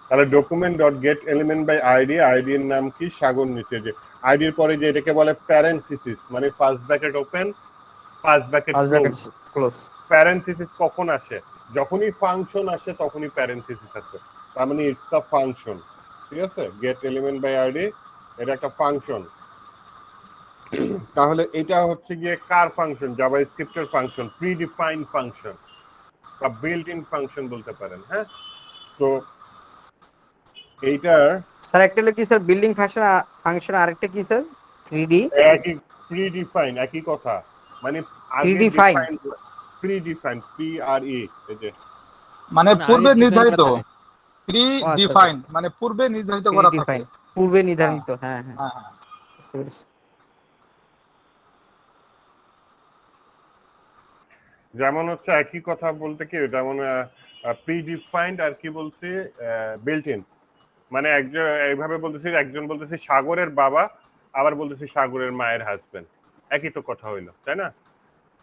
তাহলে document dot get element by ID, ID এর নাম কি, সাগর নিচে যে আইডির পরে যে এটাকে বলে প্যারেনথিসিস, মানে first bracket open, first bracket first close. Bracket close. Parenthesis কখন আসে? যখনই ফাংশন আসে তখনই প্যারেনথিসিস আসে, তার মানে ইটস আ ফাংশন। ঠিক আছে, গেট এলিমেন্ট বাই আইডি এটা একটা ফাংশন। তাহলে এটা হচ্ছে গিয়ে কার ফাংশন? জাভাস্ক্রিপ্টের ফাংশন, প্রিডিফাইন্ড ফাংশন বা বিল্ট ইন ফাংশন বলতে পারেন। হ্যাঁ, তো এইটার স্যার একটা হলো কি স্যার বিল্ডিং ফাংশন, ফাংশন আরেকটা কি স্যার 3D? একই, প্রিডিফাইন একই কথা, মানে আগে 3D fine. Define, predefine PRE, এই যে মানে মানে পূর্বে আগে define নির্ধারিত, করা থাকে। প্রি ও আচ্ছা ডিফাইন্ড মানে পূর্বে নির্ধারিত করা থাকে। ডিফাইন, পূর্বে নির্ধারিত। হ্যাঁ হ্যাঁ, হ্যাঁ, হ্যাঁ। বুঝতে পেরেছি। যেমন হচ্ছে একই কথা বলতে কি, যেমন প্রিডিফাইন্ড আর কি বলছি, বিল্ট ইন, মানে একজন এইভাবে বলতেছি, একজন বলতেছি সাগরের বাবা, আবার বলতেছি সাগরের মায়ের হাজবেন্ড, একই তো কথা হইলো, তাই না?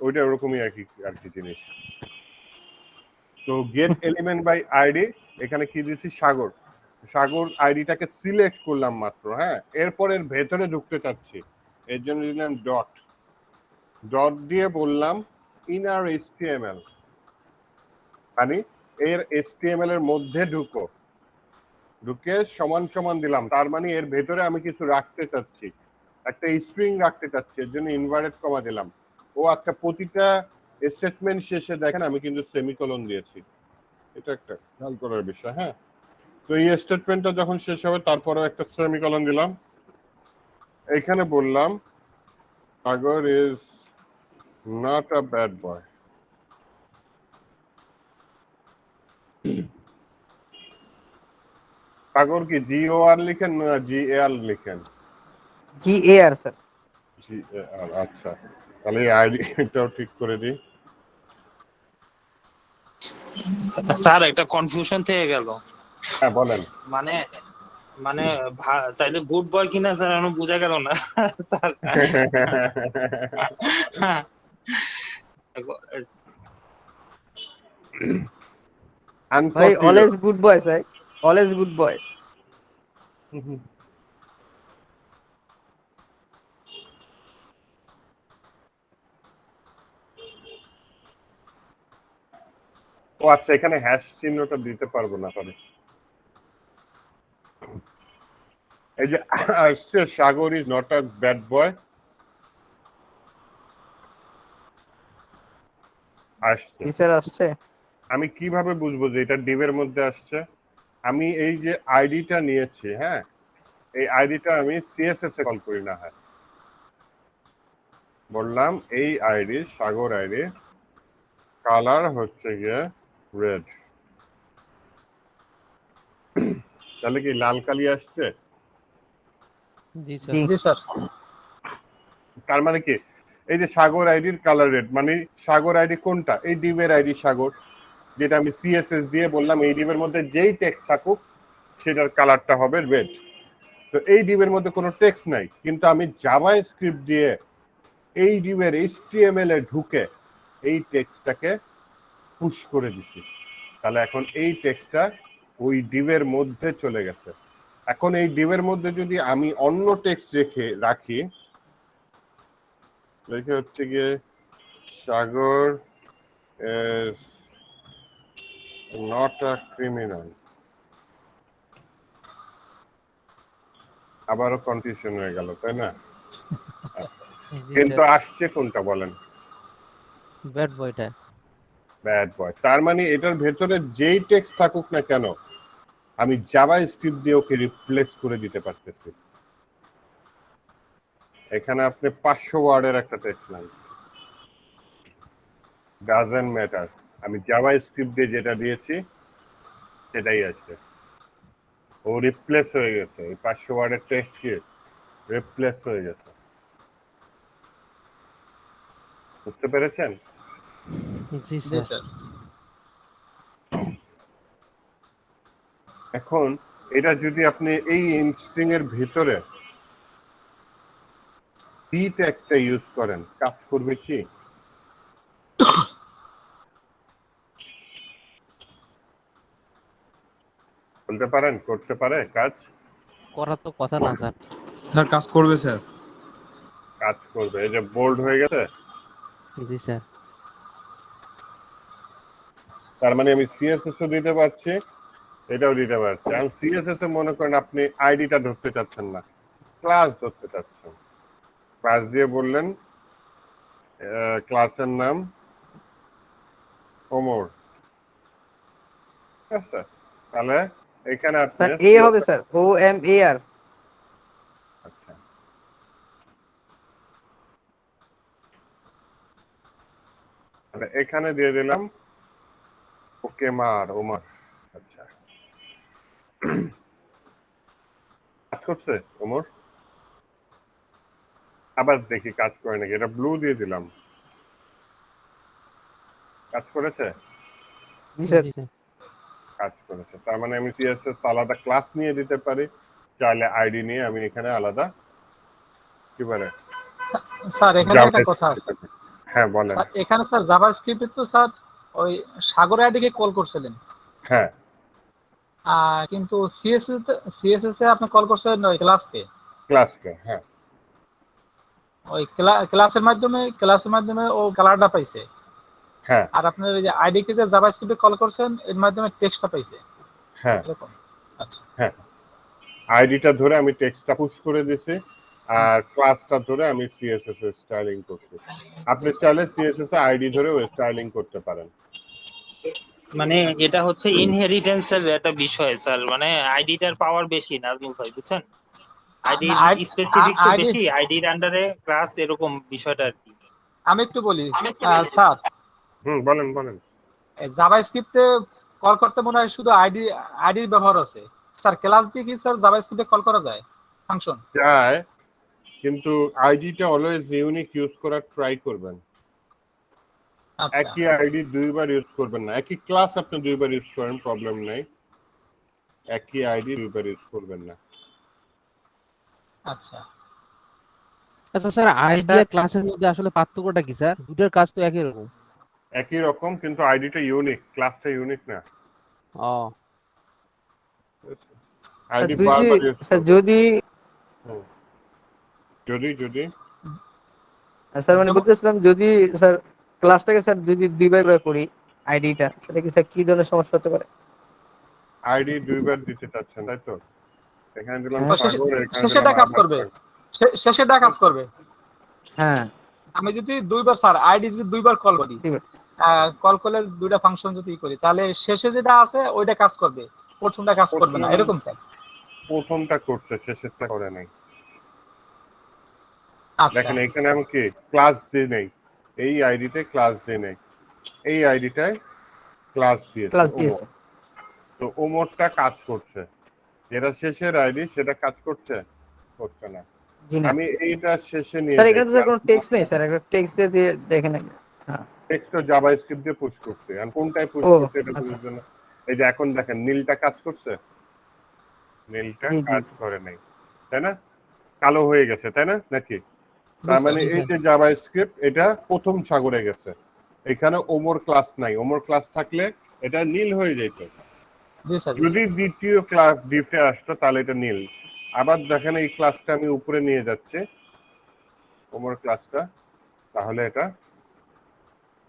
ওইটা ওরকমই একই আর কি জিনিস। তো গেট এলিমেন্ট বাই আইডি, এখানে কি দিয়েছি, সাগর, সাগর আইডিটাকে সিলেক্ট করলাম মাত্র। হ্যাঁ, এরপর এর ভেতরে ঢুকতে চাচ্ছি, এর জন্য দিলাম ডট, ডট দিয়ে বললাম ইনার HTML, মানে এর HTML এর মধ্যে ঢুকো, ঢুকে সমান সমান দিলাম, তার মানে এর ভেতরে আমি কিছু রাখতে চাচ্ছি, একটা স্ট্রিং রাখতে চাচ্ছি, এর জন্য ইনভার্টেড কমা দিলাম। ও আচ্ছা, প্রতিটা স্টেটমেন্ট শেষে দেখেন আমি কিন্তু সেমিকোলন দিয়েছি, এটা একটা খেয়াল করার বিষয়। হ্যাঁ, তো এই স্টেটমেন্টটা যখন শেষ হবে তারপরেও একটা সেমিকোলন দিলাম, এখানে বললাম Sagar is not a bad boy. Sagar কি GOR লিখেন না GAR লিখেন? GAR sir. GAR, আচ্ছা, তাহলে এই আইডিটাও ঠিক করে দিই। স্যার একটা কনফিউশন থেকে গেল, হ্যাঁ বলেন। মানে মানে তাইলে গুড বয় কিনা স্যার এখনো বোঝা গেল না স্যার। হ্যাঁ, ভাই Unpopular. Always good boy sir, always good boy. ও আচ্ছা, এখানে হ্যাশ চিহ্নটা দিতে পারবো না, সরি। এই যে আসছে Sagar is not a bad boy, আসছে। জি স্যার আসছে। আমি কিভাবে বুঝবো যে এটা ডিভের মধ্যে আসছে? আমি এই যে আইডিটা নিয়েছি, হ্যাঁ, এই আইডিটা আমি সিএসএস এ কল করি না, হয় বললাম এই আইডি সাগর আইডি কালার হচ্ছে গিয়ে রেড, তাহলে কি লাল কালি আসছে? জি জি স্যার। জি স্যার। তার মানে কি এই যে সাগর আইডির কালার রেড, মানে সাগর আইডি কোনটা? এই ডিভের আইডি সাগর, যেটা আমি সিএসএস দিয়ে বললাম এই ডিভের মধ্যে যেই টেক্সট থাকুক সেটার কালারটা হবে রেড। তো এই ডিভের মধ্যে কোনো টেক্সট নাই, কিন্তু আমি জাভা স্ক্রিপ্ট দিয়ে এই ডিভের এইচটিএমএল এ ঢুকে এই টেক্সটটাকে পুশ করে দিছি, তাহলে এখন এই টেক্সটটা ওই ডিভের মধ্যে চলে গেছে। এখন এই ডিভের মধ্যে যদি আমি অন্য টেক্সট রাখি, লেখে হচ্ছে গিয়ে সাগর is not a criminal, আবারও কনফিউশন হয়ে গেল, তাই না? জি কিন্তু স্যার, আসছে কোনটা বলেন? ব্যাড বয়টা। Bad boy. তার মানে এটার ভেতরে যেই টেক্সট থাকুক না কেন আমি জাভা স্ক্রিপ্ট দিয়ে ওকে রিপ্লেস করে দিতে পারতেছি। এখানে আপনি 500 ওয়ার্ডের একটা টেক্সট নেন, ডাজন্ট ম্যাটার, আমি জাভা স্ক্রিপ্ট দিয়ে যেটা দিয়েছি সেটাই আছে, ও রিপ্লেস হয়ে গেছে। এই 500 ওয়ার্ডের টেক্সট কি রিপ্লেস হয়ে গেছে, বুঝতে পেরেছেন? জি জি স্যার। স্যার। এখন এটা যদি আপনি এই স্ট্রিং এর ভিতরে বি ট্যাগটা ইউজ করেন, কাজ করবে কি? বলতে পারেন করতে পারে কাজ? করার তো কথা না স্যার। স্যার কাজ করবে স্যার। কাজ করবে। এই যে বোল্ড হয়ে গেছে, জি স্যার। তার মানে আমি সিএসএস ও দিতে পারছি, এটাও দিতে পারছি। আমি সিএসএস এ মনে করেন আপনি আইডিটা ধরতে চাচ্ছেন না, ক্লাস ধরতে চাচ্ছেন, ক্লাস দিয়ে বললেন ক্লাসের নাম ওমর, ঠিক আছে? তাহলে এখানে আপনি স্যার এ হবে স্যার, ও এম এ আর। আচ্ছা, তাহলে এখানে দিয়ে দিলাম ওকে মার ওমর। আচ্ছা, কাজ করছে ওমর? আবার দেখি কাজ করে নাকি। এটা ব্লু দিয়ে দিলাম, কাজ করেছে? জি স্যার। জি স্যার। কাজ করেছে। তার মানে আমি সিএসএস আলাদা ক্লাস নিয়ে দিতে পারি, চাইলে আইডি নিয়ে আমি এখানে আলাদা কি বলে স্যার এখানে একটা কথা আছে। হ্যাঁ বলেন। স্যার এখানে স্যার জাভা স্ক্রিপ্টে তো স্যার ওই সাগর আইডিকে কল করছিলেন, হ্যাঁ কিন্তু সিএসএস এ আপনি কল করছিলেন ওই ক্লাসকে। ক্লাসকে, হ্যাঁ ওই ক্লাসের মাধ্যমে ও কালারটা পাইছে, হ্যাঁ আর আপনার ওই যে আইডি কে যে জাভা স্ক্রিপ্টে কল করছেন এর মাধ্যমে টেক্সটটা পাইছে হ্যাঁ এরকম। আচ্ছা হ্যাঁ, আইডিটা ধরে আমি টেক্সটটা পুশ করে দিছি, আর ক্লাসটা ধরে আমি সিএসএস এর স্টাইলিং করছি। আপনি চাইলে সিএসএস এর আইডি ধরে ওই স্টাইলিং করতে পারেন। মানে এটা হচ্ছে ইনহেরিটেন্সের একটা বিষয় স্যার, মানে আইডিটার পাওয়ার বেশি নাজমুল ভাই, বুঝছেন? আইডির স্পেসিফিক তো আইডি বেশি, আইডির আন্ডারে ক্লাস, এরকম বিষয়টা আর কি। আমি একটু বলি স্যার, বলেন বলেন। জাভা স্ক্রিপ্টে কল করতে মনে হয় শুধু আইডির ব্যবহার আছে স্যার। ক্লাস দিয়ে কি স্যার জাভা স্ক্রিপ্টে কল করা যায় ফাংশন? যায়, কিন্তু আইডিটা অলওয়েজ ইউনিক ইউজ করার ট্রাই করবেন। আচ্ছা একই আইডি দুইবার ইউজ করবেন না। একই ক্লাস আপনি দুইবার ইউজ করেন, প্রবলেম নাই, একই আইডি দুইবার ইউজ করবেন না। আচ্ছা। আচ্ছা স্যার, আইডি আর ক্লাসের মধ্যে আসলে পার্থক্যটা কি স্যার? দুটোর কাজ তো একই রকম। একই রকম, কিন্তু আইডিটা ইউনিক, ক্লাসটা ইউনিক না। ও আইডি যদি বারবার ইউজ স্যার করবেন। যদি যদি স্যার মানে বলতেছিলাম যদি স্যার ক্লাসটাকে স্যার যদি দুইবার করে করি আইডিটা, তাহলে কি স্যার কি ধরনের সমস্যা হতে পারে? আইডি দুইবার দিতে চাচ্ছেন তাই তো? এখানে দিলাম হ্যাঁ। সাগর, এখানে দিলাম শেষেটা কাজ আদার করবে, সাগর। শেষেটা কাজ করবে। হ্যাঁ আমি যদি দুইবার স্যার আইডি যদি দুইবার কল করি, ঠিক আছে। কল করলে দুইটা ফাংশন যদি করি, তাহলে শেষে যেটা আছে ওইটা কাজ করবে, প্রথমটা কাজ করবে না, এরকম স্যার? প্রথমটা করছে, শেষেরটা করে নাই। আচ্ছা দেখেন এখানে আমি কি ক্লাস দিই নেই, এই আইডিতে ক্লাস দিই নেই, এই আইডিটায় ক্লাস দিয়েছে ক্লাস ওমর। দিয়েছে। তো ওমরটা কাজ করছে, যেটা শেষের আইডি সেটা কাজ করছে না। জি না আমি এইটা শেষে নিয়ে স্যার, যাই, এখানে তো স্যার কোনো টেক্সট নেই স্যার, একটা টেক্সট দিয়ে দেখেন। হ্যাঁ টেক্সট জাভাস্ক্রিপ্ট দিয়ে পুশ করছে। আর কোনটায় পুশ ও করছে এটা আচ্ছা। বোঝার জন্য এই যে এখন দেখেন নীলটা কাজ করছে, নীলটা জি জি কাজ করে নাই, তাই না? কালো হয়ে গেছে, তাই না? নাকি? তার জি, মানে জি, এই স্যার। যে জাভাস্ক্রিপ্ট এটা প্রথম সাগরে গেছে, এখানে ওমর ক্লাস নাই। ওমর ক্লাস থাকলে এটা নীল হয়ে যেত। জি স্যার, জি যদি স্যার। দ্বিতীয় ক্লাস ডিফে আসতো তাহলে এটা নীল। আবার দেখেন এই ক্লাসটা আমি উপরে নিয়ে যাচ্ছি, ওমর ক্লাসটা, তাহলে এটা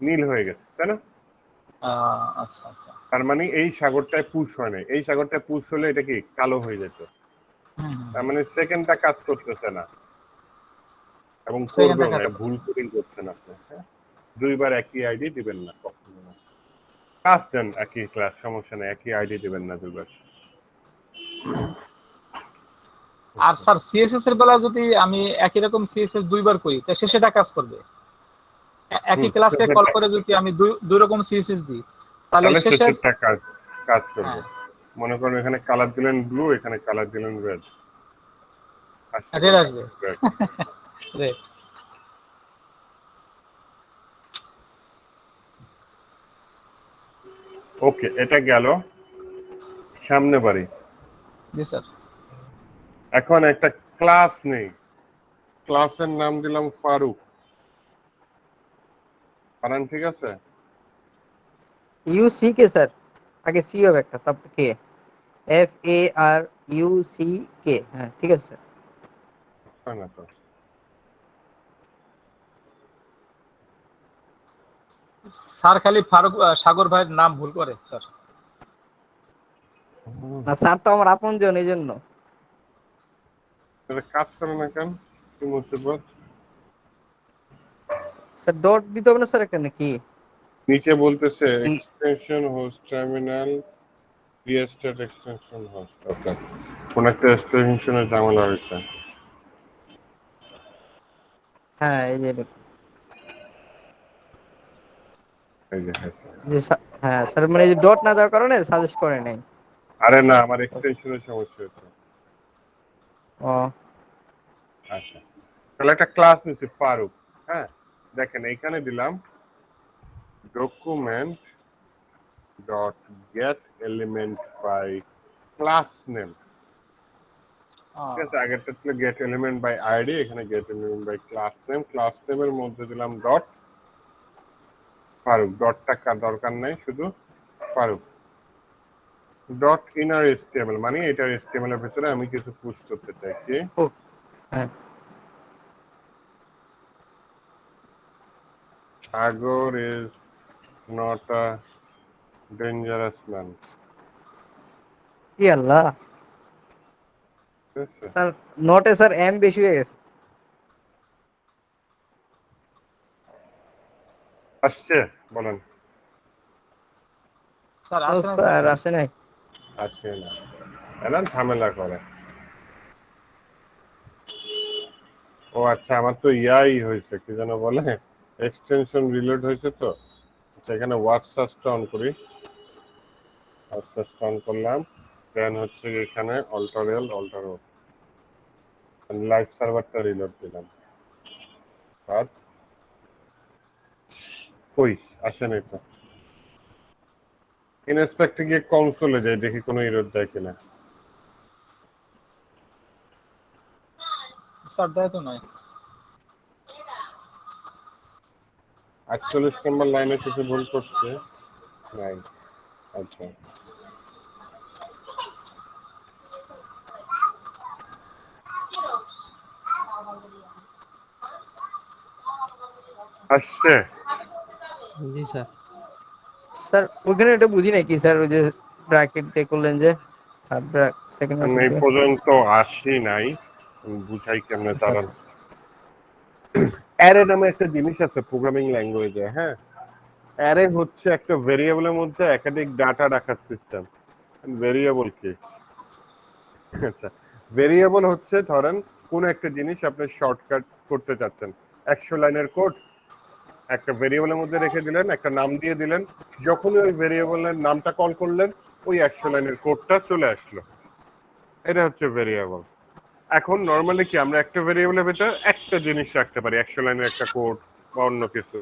নীল হয়ে গেছে, তাই না? আচ্ছা আচ্ছা। তার মানে এই সাগরটায় পুশ হয় নাই, এই সাগরটায় পুশ হলে এটা কি কালো হয়ে যেত। হুম, তার মানে সেকেন্ডটা কাজ করতেছে না এবং সেকেন্ডটা করবেও কাজ না, করবে। ভুল কোডিং করছেন আপনি। হ্যাঁ, দুইবার একই আইডি দিবেন না কখনো না। ক্লাস দেন একই ক্লাস, সমস্যা নেই, একই আইডি দিবেন না দুইবার। আর স্যার সিএসএস এর বেলা যদি আমি একই রকম সিএসএস দুইবার করি, তা শেষেটা কাজ করবে? একই ক্লাসকে কল করে যদি আমি দুই রকম সিএসএস দিই, তাহলে তাহলে শেষের শেষেরটা কাজ করবে। হ্যাঁ মনে করেন এখানে কালার দিলেন ব্লু, এখানে কালার দিলেন রেড, রেড আসবে। রেড। রেড। ওকে, এটা গেল সামনে বাড়ি। জি স্যার। এখন একটা ক্লাস নেই, ক্লাসের নাম দিলাম ফারুক। বানান ঠিক আছে? ইউ সি কে স্যার, আগে সি হবে একটা, তারপর K, F A R U C K. হ্যাঁ ঠিক আছে স্যার। হয় না তো। স্যার খালি ফারুক সাগর ভাইয়ের নাম ভুল করে স্যার। না স্যার তো আমার আপনজন, এই জন্য। এটা কাজ করে না কেন? কি মুসিবত? স্যার ডট দিতে হবে না স্যার এখানে কি? নিচে বলতেছে extension host terminal, restart extension host. Okay, কোন একটা এক্সটেনশনের ঝামেলা হয়েছে। হ্যাঁ এই যে এই যে হয়েছে। হ্যাঁ স্যার, মানে এই যে ডট না দেওয়ার কারণে সাজেস্ট করে নাই। আরে না, আমার এক্সটেনশনের সমস্যা হচ্ছে। ও আচ্ছা, তাহলে একটা ক্লাস নিছি ফারুক। হ্যাঁ, দেখেন এখানে দিলাম document dot get element by class name. ঠিক আছে, আগেরটা ছিল গেট এলিমেন্ট বাই আইডি, এখানে get element by class name. Class নেমের মধ্যে দিলাম ডট ফারুক। ডটটা দরকার নাই, শুধু ফারুক। ডট ইনার এসটিএমএল মানে এটার এসটিএমএল এর ভিতরে আমি কিছু পুশ করতে চাই। কি? ও হ্যাঁ Sagar is not a dangerous man. কি আল্লাহ স্যার, নোটে স্যার এম বেশি হয়ে গেছে। আসছে বলেন। স্যার ও আসে না স্যার স্যার। আসে নাই। আসছে না, এরা ঝামেলা করে। ও আচ্ছা, আমার তো ইয়াই হয়েছে, কি যেন বলে, এক্সটেনশন রিলোড হয়েছে তো। আচ্ছা, এখানে ওয়াচ সার্চটা অন করি। ওয়াচ সার্চটা অন করলাম, দেন হচ্ছে এখানে অল্টারেল অল্টারো লাইভ সার্ভারটা রিলোড দিলাম। আর কই আসে নাই তো। ইনস্পেক্টে গিয়ে কনসোলে যাই, দেখি কোনো এরর দেয় কিনা। স্যার দেয় তো নাই। 48 নম্বর লাইনে কিছু ভুল করছে নাই। আচ্ছা, আসছে। জি স্যার। স্যার ওখানে এটা বুঝি নাই কি স্যার, ওই যে ব্র্যাকেট দিয়ে করলেন যে থার্ড ব্র্যাক সেকেন্ড আমি এই ব্র্যাক। পর্যন্ত আসি নাই, আমি বুঝাই কেমনে আচ্ছা, তারা। আচ্ছা। অ্যারে নামে একটা জিনিস আছে প্রোগ্রামিং ল্যাঙ্গুয়েজে, হ্যাঁ। অ্যারে হচ্ছে একটা ভেরিয়েবলের মধ্যে একাধিক ডাটা রাখার সিস্টেম। ভেরিয়েবল কি? আচ্ছা, ভেরিয়েবল হচ্ছে ধরেন কোন একটা জিনিস আপনি শর্টকাট করতে চাচ্ছেন, 100 লাইনের কোড একটা ভেরিয়েবলের মধ্যে রেখে দিলেন, একটা নাম দিয়ে দিলেন, যখনই ওই ভেরিয়েবলের নামটা কল করলেন ওই 100 লাইনের কোডটা চলে আসলো। এটা হচ্ছে ভেরিয়েবল। এখন নর্মালি কি আমরা একটা ভেরিয়েবলের ভেতর একটা জিনিস রাখতে পারি, 100 লাইনের একটা কোড বা অন্য কিছু।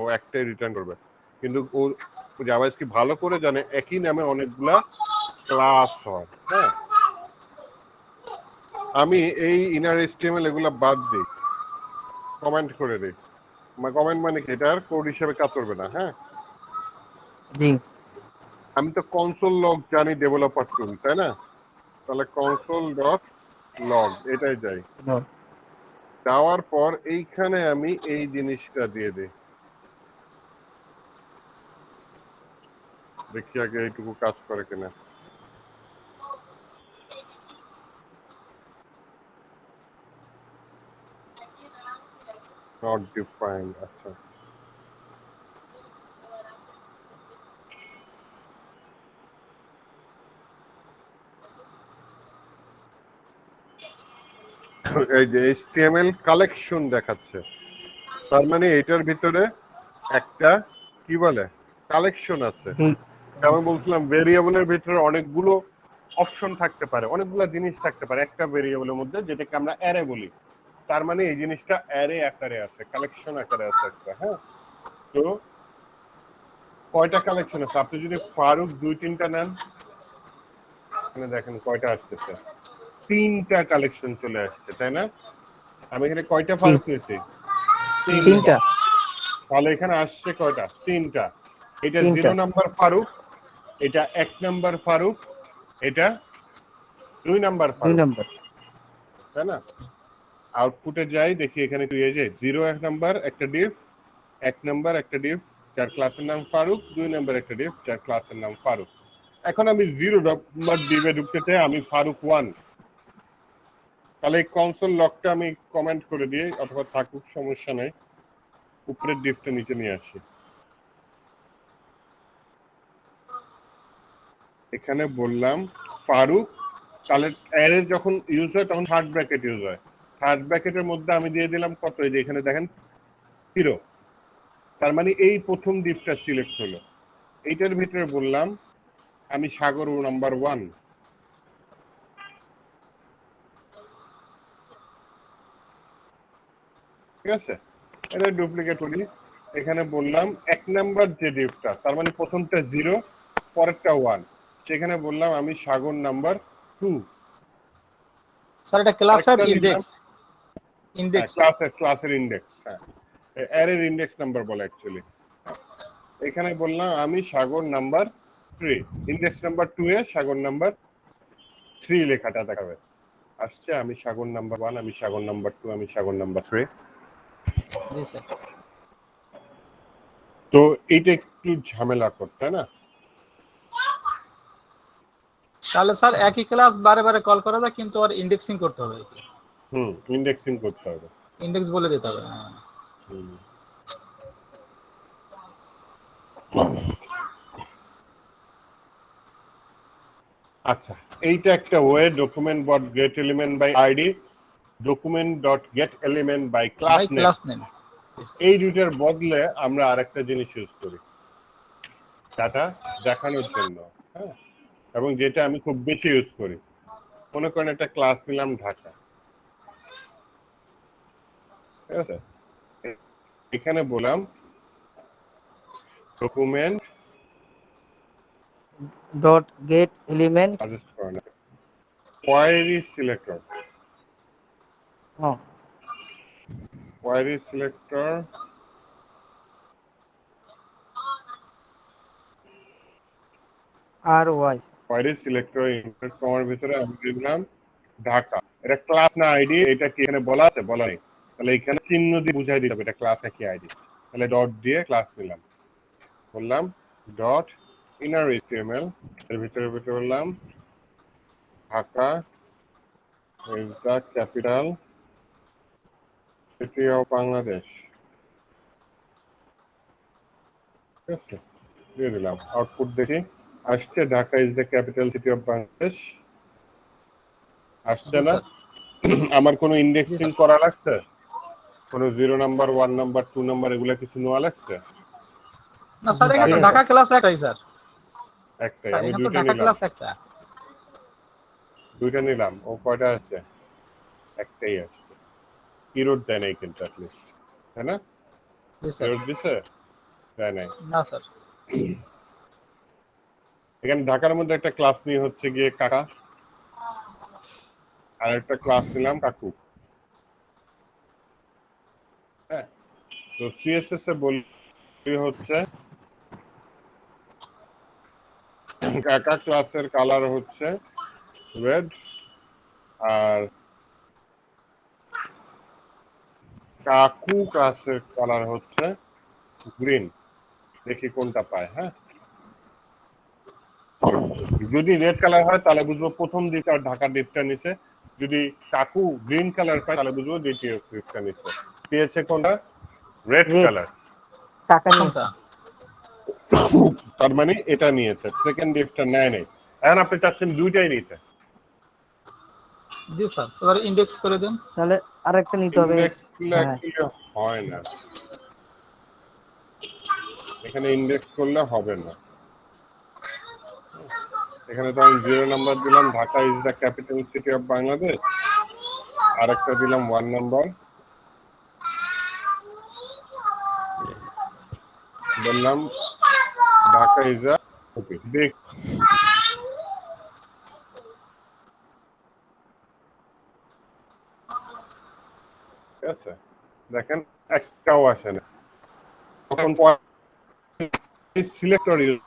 ও একটাই রিটার্ন করবে, কিন্তু ও জাভাস্ক্রিপ্ট ভালো করে জানে একই নামে অনেকগুলা ক্লাস হয়, হ্যাঁ। আমি এই ইনার এইচটিএমএল এগুলা বাদ দিই, কমেন্ট করে দিই। কমেন্ট মানে কি, এটা আর কোড হিসেবে কাজ করবে না, হ্যাঁ। জি। আমি তো কনসোল লগ জানি ডেভেলপার টুল, তাই না? তাহলে কনসোল ডট লগ এটাই যাই, যাওয়ার পর এইখানে আমি এই জিনিসটা দিয়ে দিই। দেখি আগে এইটুকু কাজ করে কিনা। নট ডিফাইন্ড, আচ্ছা। এই যে HTML কালেকশন দেখাচ্ছে, তার মানে এটার ভিতরে একটা কি বলে কালেকশন আছে। আমি বলছিলাম ভেরিয়েবলের ভিতরে অনেকগুলো অপশন থাকতে পারে, অনেকগুলো জিনিস থাকতে পারে একটা ভেরিয়েবলের মধ্যে, যেটাকে আমরা অ্যারে বলি। তার মানে এই জিনিসটা অ্যারে আকারে আছে, কালেকশন আকারে আছে একটা, হ্যাঁ। তো কয়টা কালেকশন আছে? আপনি যদি ফারুক 2-3টা নেন, এখানে দেখেন কয়টা আসতেছে, 3টা কালেকশন চলে আসছে, তাই না? আমি এখানে কয়টা ফারুক নিয়েছি? 3টা। তাহলে এখানে আসছে কয়টা? 3টা। এটা 3টা। 0 নাম্বার ফারুক, এটা 1 নাম্বার ফারুক, এটা 2 নাম্বার 2 ফারুক, নাম্বার। তাই না? আউটপুটে যাই দেখি এখানে তুই এই যে 0 1 নাম্বার একটা ডিফ, 1 নাম্বার একটা ডিফ যার ক্লাসের নাম ফারুক, 2 নাম্বার একটা ডিফ যার ক্লাসের নাম ফারুক। এখন আমি 0 নাম্বার ডিভে ঢুকতে চাই, আমি ফারুক 1। তাহলে এই কনসোল লকটা আমি কমেন্ট করে দিই, অথবা থাকুক সমস্যা নেই, উপরের ডিফটা নিচে নিয়ে আসি। এখানে বললাম ফারুক, তাহলে অ্যারে যখন ইউজ হয় তখন থার্ড ব্র্যাকেট ইউজ হয়। থার্ড ব্র্যাকেটের মধ্যে আমি দিয়ে দিলাম কত, এই যে এখানে দেখেন 0। তার মানে এই প্রথম ডিফটা সিলেক্ট হলো। এইটার ভিতরে বললাম আমি সাগর নাম্বার 1। ঠিক আছে, এটা ডুপ্লিকেট করি। এখানে বললাম 1 নাম্বার যে ডিফটা, তার মানে প্রথমটা 0, পরেরটা 1, সেখানে বললাম আমি সাগর নাম্বার 2। স্যার এটা ক্লাসের ইনডেক্স ক্লাসের ইন্ডেক্স, হ্যাঁ, অ্যারের ইন্ডেক্স নাম্বার বলে অ্যাকচুয়ালি। এখানে বললাম আমি সাগর নাম্বার 3, ইন্ডেক্স নাম্বার 2 এ সাগর নাম্বার 3 লেখাটা দেখাবে। আসছে আমি সাগর নাম্বার 1, আমি সাগর নাম্বার 2, আমি সাগর নাম্বার 3। জি স্যার। তো এইটা একটু ঝামেলা করতে, তাই না? তাহলে স্যার একই ক্লাস বারে বারে কল করা যায়, কিন্তু আর ইন্ডেক্সিং করতে হবে, ইন্ডেক্সিং করতে হবে, ইন্ডেক্স বলে দিতে হবে। আচ্ছা, এইটা একটা way, document dot get element by ID, document dot get element by class name. এই দুইটার বদলে আমরা আরেকটা জিনিস ইউজ করি ডাটা দেখানোর জন্য, হ্যাঁ, এবং যেটা আমি খুব বেশি ইউজ করি। মনে করেন একটা ক্লাস নিলাম ঢাকা, ঠিক আছে? এখানে বললাম document dot get element query selector, হ্যাঁ কোয়ারি সিলেক্টর আর ওয়াই কোয়ারি সিলেক্টর ইনভার্টেড কমার ভিতরে আমি দিলাম ঢাকা। এটা ক্লাস না আইডি, এটা কি এখানে বলা আছে? বলা নেই। তাহলে এখানে চিহ্ন দিয়ে বুঝাই দিতে হবে এটা ক্লাস নাকি আইডি। তাহলে ডট দিয়ে ক্লাস নিলাম, বললাম ডট ইনার এইচটিএমএল, এর ভিতরে বললাম Dhaka is the capital city of Bangladesh। ঠিক আছে, দিয়ে দিলাম। আউটপুট দেখি আসছে, Dhaka is the capital city of Bangladesh. আসছে না? আমার কোনো ইন্ডেক্সিং করা লাগছে? কোনো 0 নাম্বার, 1 নাম্বার, 2 নাম্বার এগুলা কিছু নেওয়া লাগছে? না স্যার, এখানে তো ঢাকা ক্লাস একটাই স্যার। একটাই, স্যার আমি এখানে তো দুইটা ঢাকা নিলাম। ক্লাস একটা। দুইটা নিলাম, ও কয়টা আছে? একটাই আসছে। ইরোড দেয় নাই কিন্তু অ্যাটলিস্ট, তাই না? জি স্যার। ইরোড দিছে? দেয় নাই। না স্যার। এখানে ঢাকার মধ্যে একটা ক্লাস নিয়ে হচ্ছে গিয়ে কাকা, আর একটা ক্লাস নিলাম কাকু। হ্যাঁ, তো সিএসএস এ বলি হচ্ছে কাকা ক্লাসের কালার হচ্ছে রেড, আর কাকু ক্লাসের কালার হচ্ছে গ্রিন। দেখি কোনটা পায়। হ্যাঁ, যদি রেড কালার হয় তাহলে বুঝবো প্রথম দিকটা ঢাকার দিকটা নিচে, যদি কাকু গ্রিন কালার পায় তাহলে বুঝবো দ্বিতীয় দিকটা নিচে। পেয়েছে কোনটা? Red colour. টাকা নিয়ে কোনটা? তার মানে এটা নিয়েছে, সেকেন্ড ডিফটা নেয় নাই। এখন আপনি চাচ্ছেন দুইটাই নিতে। জি স্যার, এবার ইন্ডেক্স করে দেন। তাহলে আরেকটা নিতে হবে। ইন্ডেক্স করলে হ্যাঁ। অ্যাকচুয়ালি হয় না, এখানে ইন্ডেক্স করলে হবে না। এখানে তো আমি 0 নাম্বার দিলাম Dhaka is the capital city of Bangladesh, আর একটা দিলাম 1 নাম্বার, বললাম ঢাকা ইজ আ ওকে। দেখ ঠিক আছে, দেখেন একটাও আসে না। তখন সিলেক্টর ইউজ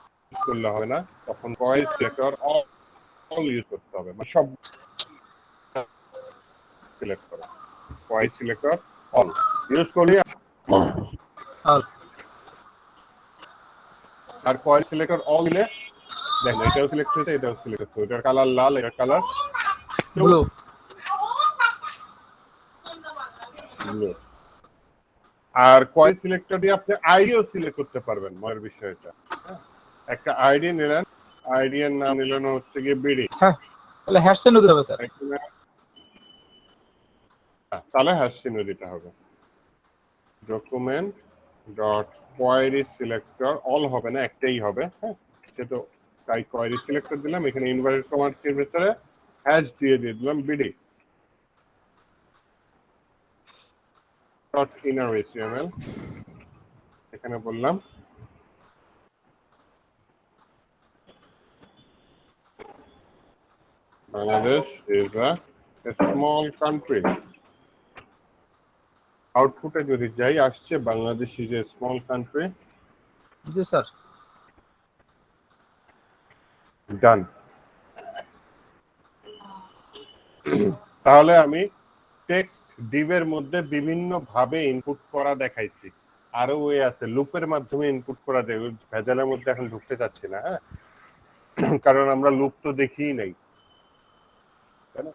করলে হবে না, তখন কয়েল সিলেক্টর অল ইউজ করতে হবে, মানে সব সিলেক্ট করো। কয়েল সিলেক্টর অল ইউজ করলে, আর কয়েল সিলেক্টর অল দিলে দেখেন এটাও সিলেক্ট হয়েছে, এটাও সিলেক্ট হচ্ছে। এটার কালার লাল, এটার কালার ব্লু। ব্লু। আর কয়েল সিলেক্টর দিয়ে আপনি আইডিও সিলেক্ট করতে পারবেন। মজার বিষয়টা, একটা আইডি নিলেন, আইডি এর নাম নিলেন হচ্ছে গিয়ে বিডি। হ্যাঁ, তাহলে হ্যাশট্যাগ দিতে হবে স্যার। তাহলে হ্যাশ চিহ্ন দিতে হবে। Document dot query selector all হবে না, একটাই হবে। হ্যাঁ, সেটা তাই কোয়ারি সিলেক্টর দিলাম, এখানে ইনভার্টেড কমার্সের ভিতরে হ্যাশ দিয়ে দিলাম বিডি ডট ইনার এইচটিএমএল। এখানে বললাম Bangladesh is a small country. আউটপুটে যদি যাই আসছে Bangladesh is a small country. জি স্যার। ডান। তাহলে আমি টেক্সট ডিভের মধ্যে বিভিন্ন ভাবে ইনপুট করা দেখাইছি, আরো ওয়ে আছে লুপের মাধ্যমে ইনপুট করা যায়। ভেজালের মধ্যে এখন ঢুকতে চাচ্ছি না, হ্যাঁ, কারণ আমরা লুপ তো দেখিই নাই, তাই না?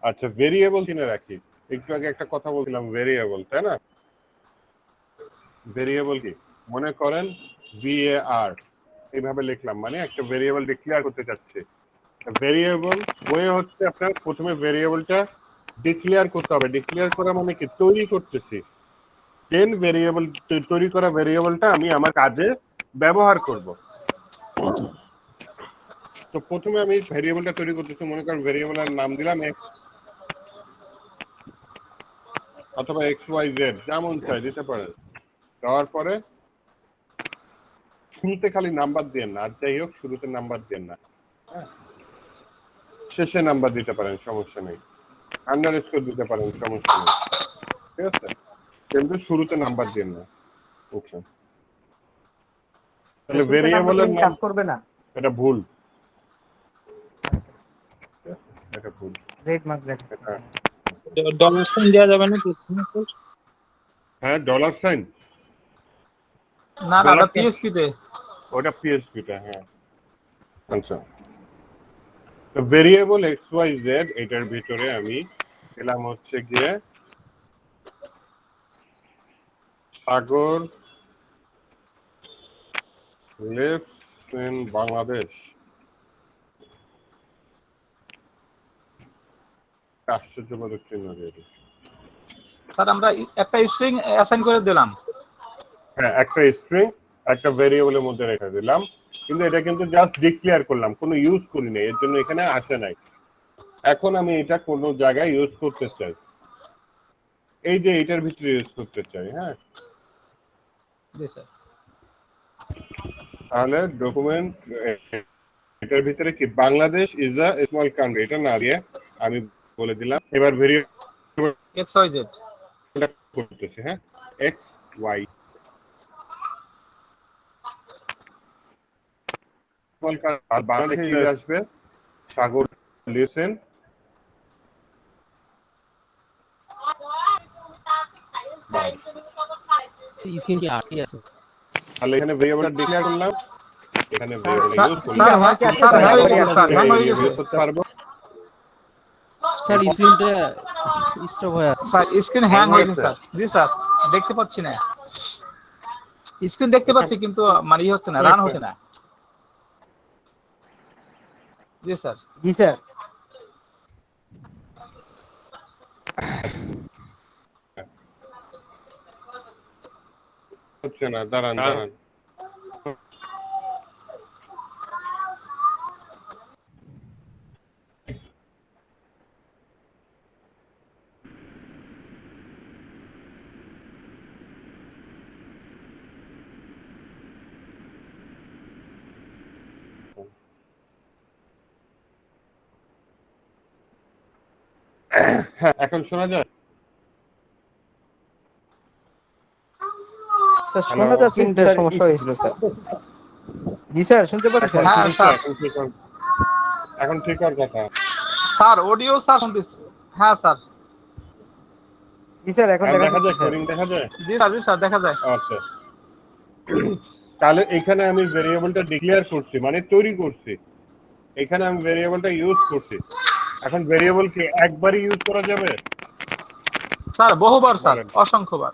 আচ্ছা, ভেরিয়েবল কিনে রাখি। একটু আগে একটা কথা বলছিলাম ভেরিয়েবল, তাই না? ভেরিয়েবল কি মনে করেন VAR এইভাবে লিখলাম, মানে একটা ভেরিয়েবল ডিক্লেয়ার করতে চাচ্ছি। ভেরিয়েবল ওয়ে হচ্ছে আপনার প্রথমে ভেরিয়েবলটা ডিক্লেয়ার করতে হবে। ডিক্লেয়ার করা মানে কি? তৈরি করতেছি। দেন ভেরিয়েবল তৈরি করা ভেরিয়েবলটা আমি আমার কাজে ব্যবহার করব। তো প্রথমে আমি ভেরিয়েবলটা তৈরি করতেছি, মনে করেন ভেরিয়েবলের নাম দিলাম x অথবা XYZ, যেমন চাই দিতে পারেন। দেওয়ার পরে শুরুতে খালি নাম্বার দেন না, আর যাই হোক শুরুতে নাম্বার দেন না, হ্যাঁ, শেষে নাম্বার দিতে পারেন, সমস্যা নেই। আন্ডারস্কোর দিতে পারেন, সমস্যা নেই, ঠিক আছে, কিন্তু শুরুতে নাম্বার দেন না। ওকে, তাহলে ভেরিয়েবলের নাম কাজ করবে না, এটা ভুল। এটা ভুল। রেড মার্ক লেখা এটা ডলার সাইন দেওয়া যাবে না প্রথমে? হ্যাঁ ডলার সাইন, না না ওটা পিএসপি তে। ওটা পিএসপি টা। হ্যাঁ আচ্ছা, তো ভেরিয়েবল এক্স ওয়াই জেড এটার ভিতরে আমি দিলাম হচ্ছে গিয়ে সাগর lives in বাংলাদেশ। আশ্চর্যবোধক চিহ্ন দিয়ে দিই। স্যার আমরা একটা স্ট্রিং অ্যাসাইন করে দিলাম। হ্যাঁ একটা স্ট্রিং একটা ভেরিয়েবলের মধ্যে রেখে দিলাম, কিন্তু এটা কিন্তু জাস্ট ডিক্লেয়ার করলাম, কোনো ইউজ করি নাই, এর জন্য এখানে আসে নাই। এখন আমি এটা কোনো জায়গায় ইউজ করতে চাই, এই যে এটার ভিতরে ইউজ করতে চাই। হ্যাঁ জি স্যার। তাহলে ডকুমেন্ট এটার ভিতরে কি Bangladesh is a small country, এটা না দিয়ে আমি বলে দিলাম এবার ভেরিয়েবল এক্স ওয়াই জেড করতেছি। হ্যাঁ এক্স ওয়াই স্মল কান্ট্রি, আর বাংলাদেশে কি আসবে সাগর লিসেন। স্ক্রিন কি আটকে আছে? তাহলে এখানে ভেরিয়েবলটা ডিক্লেয়ার করলাম, এখানে ভেরিয়েবল স্যার ইউজ করলাম, স্যার হ্যাঁ স্যার হ্যাঁ হয়ে গেছে স্যার, হ্যাঁ হয়ে গেছে ইউজ করতে পারবো। স্যার স্ক্রিনটা স্টপ হয়ে আছে। স্যার। স্ক্রিন হ্যাং হয়েছে স্যার। জি স্যার দেখতে পাচ্ছি না, স্ক্রিন দেখতে পাচ্ছি কিন্তু মানে হচ্ছে না, রান হচ্ছে না। জি স্যার। জি স্যার। হচ্ছে না, দাঁড়ান দাঁড়ান। হ্যাঁ এখন শোনা যায়? স্যার শোনা যাচ্ছে, ইন্টারনেট সমস্যা হয়েছিল স্যার। জি স্যার শুনতে পাচ্ছেন? হ্যাঁ স্যার। এখন ঠিক হওয়ার কথা। স্যার অডিও স্যার শুনতেছি। হ্যাঁ স্যার। জি স্যার এখন দেখা দেখা যায়, যাচ্ছে স্যার। কোডিং দেখা যায়। জি স্যার দেখা যায়। আচ্ছা তাহলে এখানে আমি ভেরিয়েবলটা ডিক্লেয়ার করছি, মানে তৈরি করছি, এখানে আমি ভেরিয়েবলটা ইউজ করছি। এখন ভেরিয়েবল কি একবারই ইউজ করা যাবে? স্যার বহুবার স্যার, বলেন। অসংখ্যবার।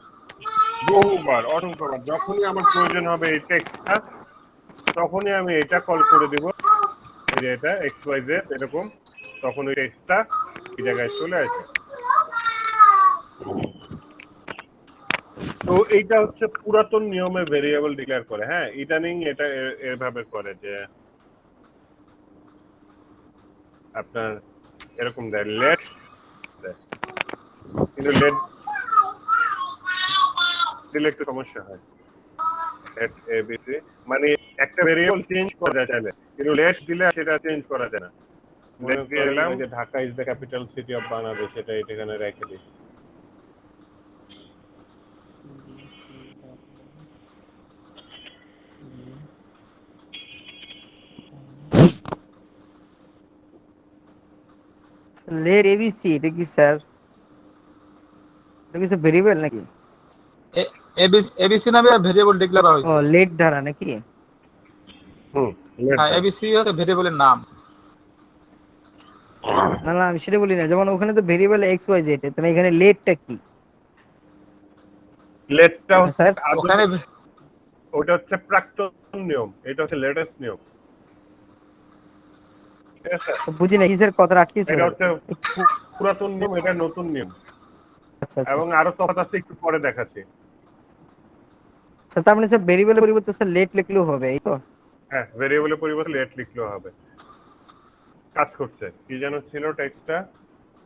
বহুবার, অসংখ্যবার। যখনই আমার প্রয়োজন হবে এই টেক্সটটা, তখনই আমি এটা কল করে দিব, এই যে এটা এক্স ওয়াই জেড এরকম, তখন ওই টেক্সটটা এই জায়গায় চলে আসে। তো এইটা হচ্ছে পুরাতন নিয়মে ভেরিয়েবল ডিক্লেয়ার করে। হ্যাঁ ইদানিং এটা এভাবে করে যে আপনার এরকম দেয় লেট, কিন্তু লেট দিলে একটু সমস্যা হয়। লেট এবিসি মানে একটা ভেরিয়েবল চেঞ্জ করা যায় চাইলে, কিন্তু লেট দিলে সেটা চেঞ্জ করা যায় না। লেট দিয়ে দিলাম যে Dhaka is the capital city of Bangladesh, এটা এখানে রেখে দিই। লেট এবিসি এটা কি স্যার? এটা কি স্যার ভেরিয়েবল নাকি? এবিসি নামে ভেরিয়েবল ডিক্লেয়ার করা ও হয়েছে। লেট দ্বারা নাকি? হ্যাঁ এবিসি হচ্ছে ভেরিয়েবলের নাম। না না আমি সেটা বলি না, যেমন ওখানে তো ভেরিয়েবল এক্স ওয়াই জেড, তাহলে এখানে লেটটা কি লেটটা স্যার? ওখানে ওটা হচ্ছে প্রাক্তন নিয়ম, এটা হচ্ছে লেটেস্ট নিয়ম। ঠিক আছে, বুঝি না কি স্যার, কথাটা আটকেছে। এটা হচ্ছে পুরাতন নিয়ম, এটা নতুন নিয়ম, আচ্ছা আচ্ছা এবং আরো তফাৎ আছে, একটু পরে দেখাচ্ছি। স্যার। তার মানে স্যার ভেরিয়েবলের পরিবর্তে স্যার লেট লিখলেও হবে, এই তো? হ্যাঁ ভেরিয়েবলের পরিবর্তে লেট লিখলেও হবে। কাজ করছে কি যেন ছিল টেক্সটটা,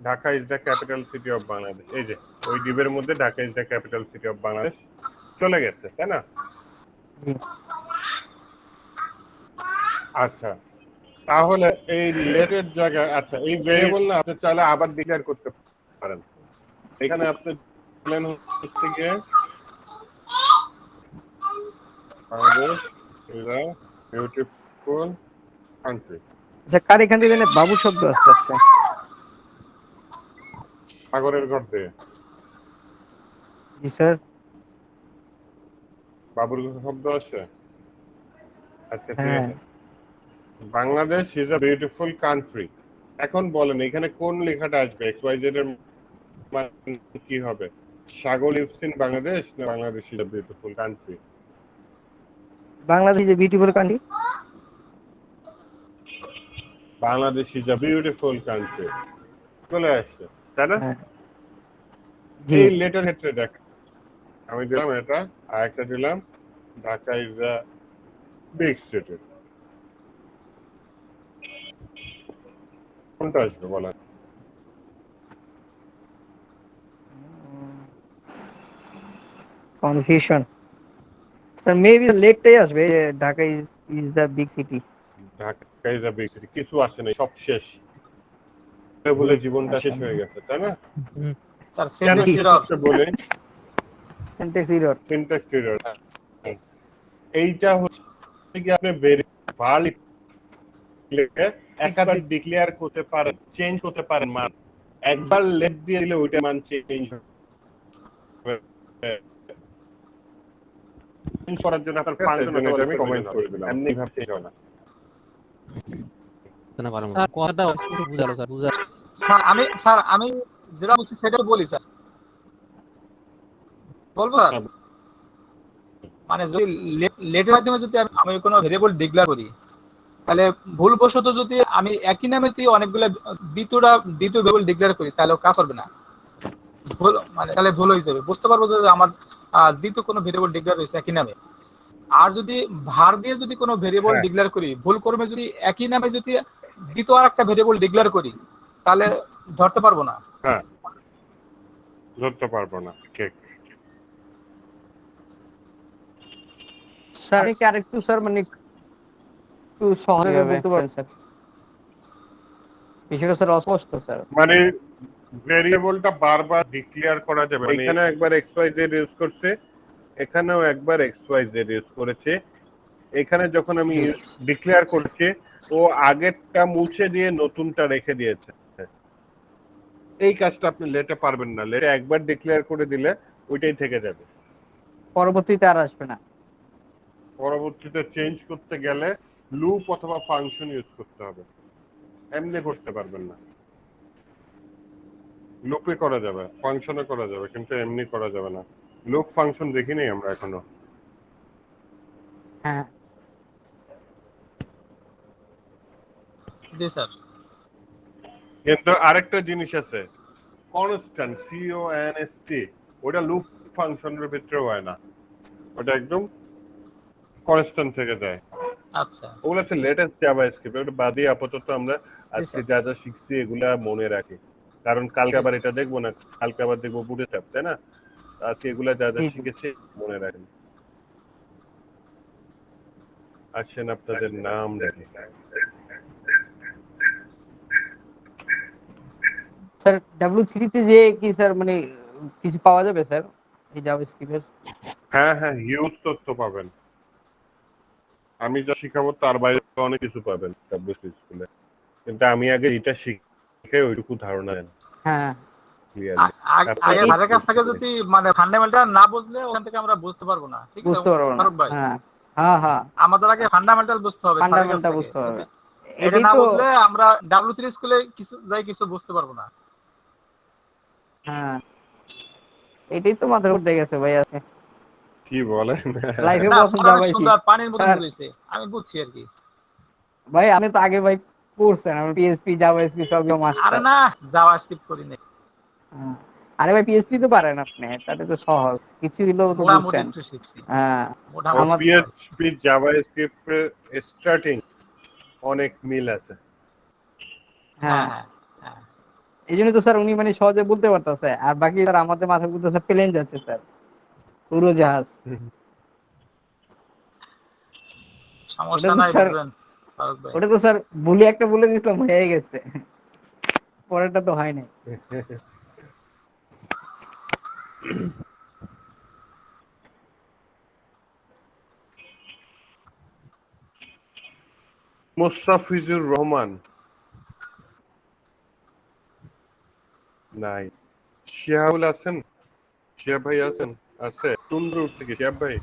Dhaka is the capital city of Bangladesh, এই যে ওই ডিবের মধ্যে Dhaka is the capital city of Bangladesh চলে গেছে, তাই না? জি। আচ্ছা তাহলে এই লেটের জায়গায়, আচ্ছা এই ভেরিয়েবল না আপনি চাইলে আবার ডিক্লেয়ার করতে পারেন। এখানে আপনি বলেন হচ্ছে গিয়ে Bangladesh is a beautiful country. আচ্ছা কার এখান থেকে জানেন বাবু শব্দ আসতে আসছে? সাগরের ঘর দিয়ে জি স্যার। বাবুর শব্দ আছে। আচ্ছা ঠিক হ্যাঁ। আছে। Bangladesh is a beautiful country. এখন বলেন এখানে কোন লেখাটা আসবে? এক্স ওয়াই জেড এর মানে কি হবে? সাগর লিভস ইন বাংলাদেশ না Bangladesh is a beautiful country? Bangladesh is a beautiful country. Bangladesh is a beautiful country চলে আসছে, তাই না? হ্যাঁ জি। এই লেটার ক্ষেত্রে দেখ, আমি দিলাম এটা, আর একটা দিলাম Dhaka is a big city. কোনটা আসবে বলেন? কনফিউশন স্যার, মেবি লেটটাই আসবে, যে Dhaka is the big city. Dhaka is a big city, কিছু আসে নাই, সব শেষ বলে জীবনটা শেষ হয়ে গেছে, তাই না? স্যার কেন সেন্টেন্স শেষ এরর। হচ্ছে বলে সিনট্যাক্স এরর। Syntax error. এইটা হচ্ছে কি আপনি ভার্ব লিখে একাধিক ডিক্লেয়ার করতে পারেন, চেঞ্জ করতে পারেন মান। একবার লেট দিয়ে দিলে ওইটা মান চেঞ্জ হবে। চেঞ্জ করার জন্য আপনার ফাংশন আমি কমেন্ট করে দিলাম, এমনি ভাবে চেঞ্জ হয় না। না পারবো না। কথাটা অস্পষ্ট বুঝালো স্যার, স্যার আমি যেটা বলছি সেটা বলি স্যার, বলবো স্যার? মানে যদি লেটের মাধ্যমে যদি আমি কোনো ভেরিয়েবল ডিক্লেয়ার করি, তাহলে ভুলবশত যদি আমি একই নামেতে অনেকগুলো দ্বিতীয় ভেরিয়েবল ডিক্লেয়ার করি, তাহলে কাজ করবে না। ভুল মানে তাহলে ভুল হয়ে যাবে, বুঝতে পারবো যে আমার দ্বিতীয় কোনো ভেরিয়েবল ডিক্লেয়ার হয়েছে একই নামে। আর যদি ভার দিয়ে যদি কোনো ভেরিয়েবল ডিক্লেয়ার করি, ভুল করবে যদি একই নামে যদি দ্বিতীয় আর একটা ভেরিয়েবল ডিক্লেয়ার করি, তাহলে ধরতে পারবো না। হ্যাঁ, ধরতে পারবো না, ঠিক। স্যার কি আরেকটু স্যার মানে একটু সহজে বলতে পারেন স্যার? বিষয়টা স্যার অস্পষ্ট স্যার। মানে ভেরিয়েবলটা বারবার ডিক্লেয়ার করা যাবে, এখানে একবার এক্স ওয়াই জেড ইউজ করছে, এখানেও একবার এক্স ওয়াই জেড ইউজ করেছে। এখানে যখন আমি ডিক্লেয়ার করছি, ও আগেরটা মুছে দিয়ে নতুনটা রেখে দিয়েছে। এই কাজটা আপনি লেটে পারবেন না, লেটে একবার ডিক্লেয়ার করে দিলে ওইটাই থেকে যাবে, পরবর্তীতে আর আসবে না। পরবর্তীতে চেঞ্জ করতে গেলে লুপ অথবা ফাংশন ইউজ করতে হবে, এমনি করতে পারবেন না। লুপে করা যাবে, ফাংশনে করা যাবে, কিন্তু এমনি করা যাবে না। লুপ ফাংশন দেখিনি আমরা এখনো। হ্যাঁ জি স্যার। কিন্তু আরেকটা জিনিস আছে, কনস্ট্যান্ট, CONST, ওটা লুপ ফাংশনের ভিতরে হয় না, ওটা একদম কনস্ট্যান্ট থেকে যায়। আচ্ছা, ওগুলো হচ্ছে লেটেস্ট জাভাস্ক্রিপ্ট, ওটা বাদ দিয়ে আপাতত আমরা আজকে যা যা শিখছি এগুলা মনে রাখি, কারণ কালকে আবার এটা দেখবো না, কালকে আবার দেখবো বুটস্ট্র্যাপ, তাই না? আজকে এগুলা যা যা শিখেছি মনে রাখেন। আসেন আপনাদের নাম দেখি। স্যার W3 তে যে কি স্যার মানে কিছু পাওয়া যাবে স্যার এই জাভাস্ক্রিপ্টের? হ্যাঁ হ্যাঁ, হিউজ তথ্য পাবেন, আমি যা শিখাবো তার বাইরে অনেক কিছু পাবেন W3 স্কুলে, কিন্তু আমি আগে এটা শিখে ওইটুকু ধারণা দেন। হ্যাঁ আগে স্যারের কাছ থেকে যদি মানে ফান্ডামেন্টাল না বুঝলে ওখান থেকে আমরা বুঝতে পারবো না, ঠিক আছে বুঝতে পারবো না। ফারুক ভাই? হ্যাঁ হ্যাঁ হ্যাঁ, আমাদের আগে ফান্ডামেন্টাল বুঝতে হবে, স্যারের কাছ ফান্ডামেন্টাল থেকে। বুঝতে হবে। এটা না বুঝলে আমরা W3 স্কুলে কিছু বুঝতে পারবো না। হ্যাঁ এটাই তো মাথার উপর গেছে ভাই আজকে। কি বলেন? লাইফে না প্রথম স্যার অনেক জাভাই সুন্দর পানির মতো বুঝাইছে, আমি বুঝছি আর কি। ভাই আমি তো আগে ভাই পড়ছেন, আমি PHP জাভাস্ক্রিপ্ট সব মাস্টার। আরে না, জাভাস্ক্রিপ্ট করি না। আরে ভাই PHP তো পারেন আপনি, তাতে তো সহজ, কিছু দিলেও তো বুঝছেন। হ্যাঁ PHP জাভাস্ক্রিপ্ট স্টার্টিং অনেক মিল আছে। হ্যাঁ এই জন্য তো স্যার উনি মানে সহজে বলতে পারতেছে, আর বাকি স্যার আমাদের মাথায় বলতেছে প্লেন যাচ্ছে স্যার, উড়োজাহাজ। সমস্যা নাই বুঝবেন ফারুক ভাই। ওটা তো স্যার ভুলে একটা বলে দিয়েছিলাম, হয়ে গেছে, পরেরটা তো হয় নাই। মুস্তাফিজুর রহমান নাই, শিহাবুল আছেন? শিহাব ভাই আছেন? আছে? টুন্ডু উঠছে কি শিহাব ভাই?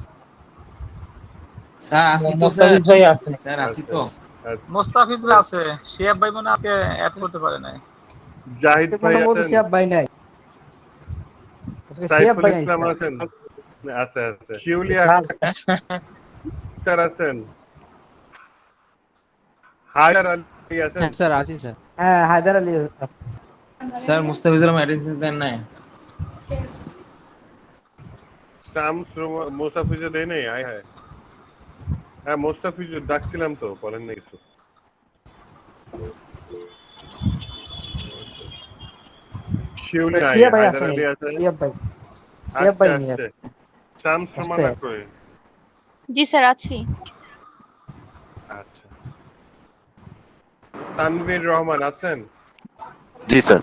স্যার আসি তো স্যার মোস্তাফিজ ভাই আসছেন। স্যার আসি তো আচ্ছা। মোস্তাফিজ ভাই আছে, শিয়াব ভাই মনে হয় আজকে অ্যাড করতে পারে নাই। জাহিদ আজকে ভাই কোনো আছেন? শিহাব ভাই নাই, আজকে শিহাব সাইফুল ভাই নাই ইসলাম স্যার। আছেন? আছে আছে। শিউলি আক্তার আছেন? হায়দার আলী আছেন? হ্যাঁ স্যার আছি স্যার। হ্যাঁ হায়দার আলী আছে। স্যার মুস্তাফিজুর রহমান অ্যাটেন্ডেন্স দেন নাই? শামস মোস্তাফিজে দেয় নাই? আয় হায়। হ্যাঁ মোস্তাফিজ ডাকছিলাম তো, বলেন না কিছু। শিউলি নাই, শিহাব ভাই হায়দার আসে নাই, আলী আছে? শিহাব ভাই আসছে নিয়ে আসছে। শামস রহমান আসছে। করে। জি স্যার আছি। আচ্ছা। তানভীর রহমান আছেন? জি স্যার।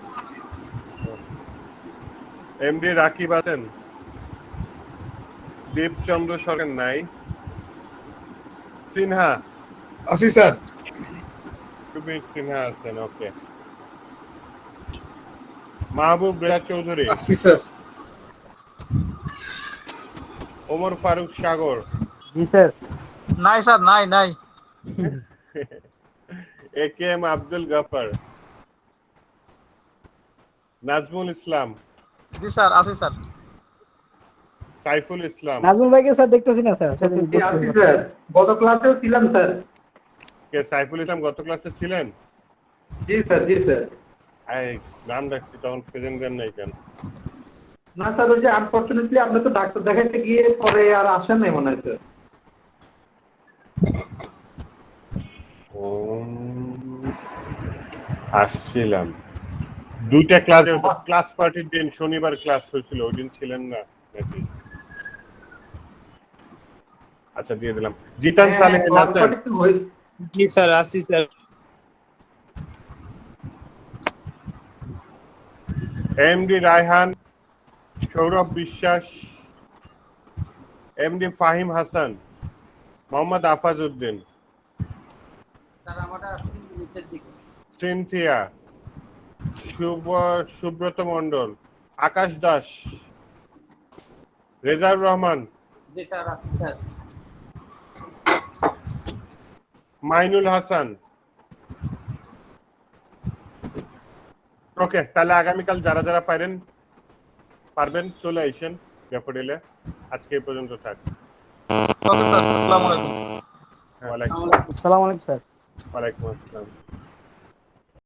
এমডি রাকিব আছেন? দীপচন্দ্র সরকার নাই? সিনহা? আছি স্যার। তুমি সিনহা আছেন, ওকে। মাহবুব রেজা চৌধুরী? আছি স্যার। ওমর ফারুক সাগর? জি স্যার। নাই স্যার, নাই নাই। এ কে এম আব্দুল গাফার? নাজমুল ইসলাম? জি স্যার আছি স্যার। সাইফুল ইসলাম? নাজমুল ভাইকে স্যার দেখতেছি না স্যার। আছি স্যার, গত ক্লাসেও ছিলাম স্যার। কে সাইফুল ইসলাম গত ক্লাসে ছিলেন? জি স্যার, জি স্যার। নাম ডাকছি তখন প্রেজেন্ট দেন নাই কেন? না স্যার, ওই যে আনফরচুনেটলি আপনি তো ডাক্তার দেখাইতে গিয়ে পরে আর আসেন নাই মনে হয় স্যার। আসছিলাম দুইটা ক্লাস পার্টির দিন, শনিবার ক্লাস হয়েছিল, ওই দিন ছিলেন না নাকি? আচ্ছা দিয়ে দিলাম। জিতান সালেহ আছেন? জি স্যার আসি স্যার। এমডি রায়হান, সৌরভ বিশ্বাস, এমডি ফাহিম হাসান, মোহাম্মদ আফাজ উদ্দিন, সিনথিয়া, সুব্রত মন্ডল, আকাশ দাস, রেজাউর রহমান, জি স্যার আছি স্যার। মাইনুল হাসান। ওকে, তাহলে আগামীকাল যারা যারা পারবেন চলে আইসেন ড্যাফোডিলে। আজকে এই পর্যন্ত থাক। ওকে স্যার, আসসালামু আলাইকুম। ওয়ালাইকুম আসসালামু আলাইকুম স্যার। ওয়ালাইকুম আসসালাম।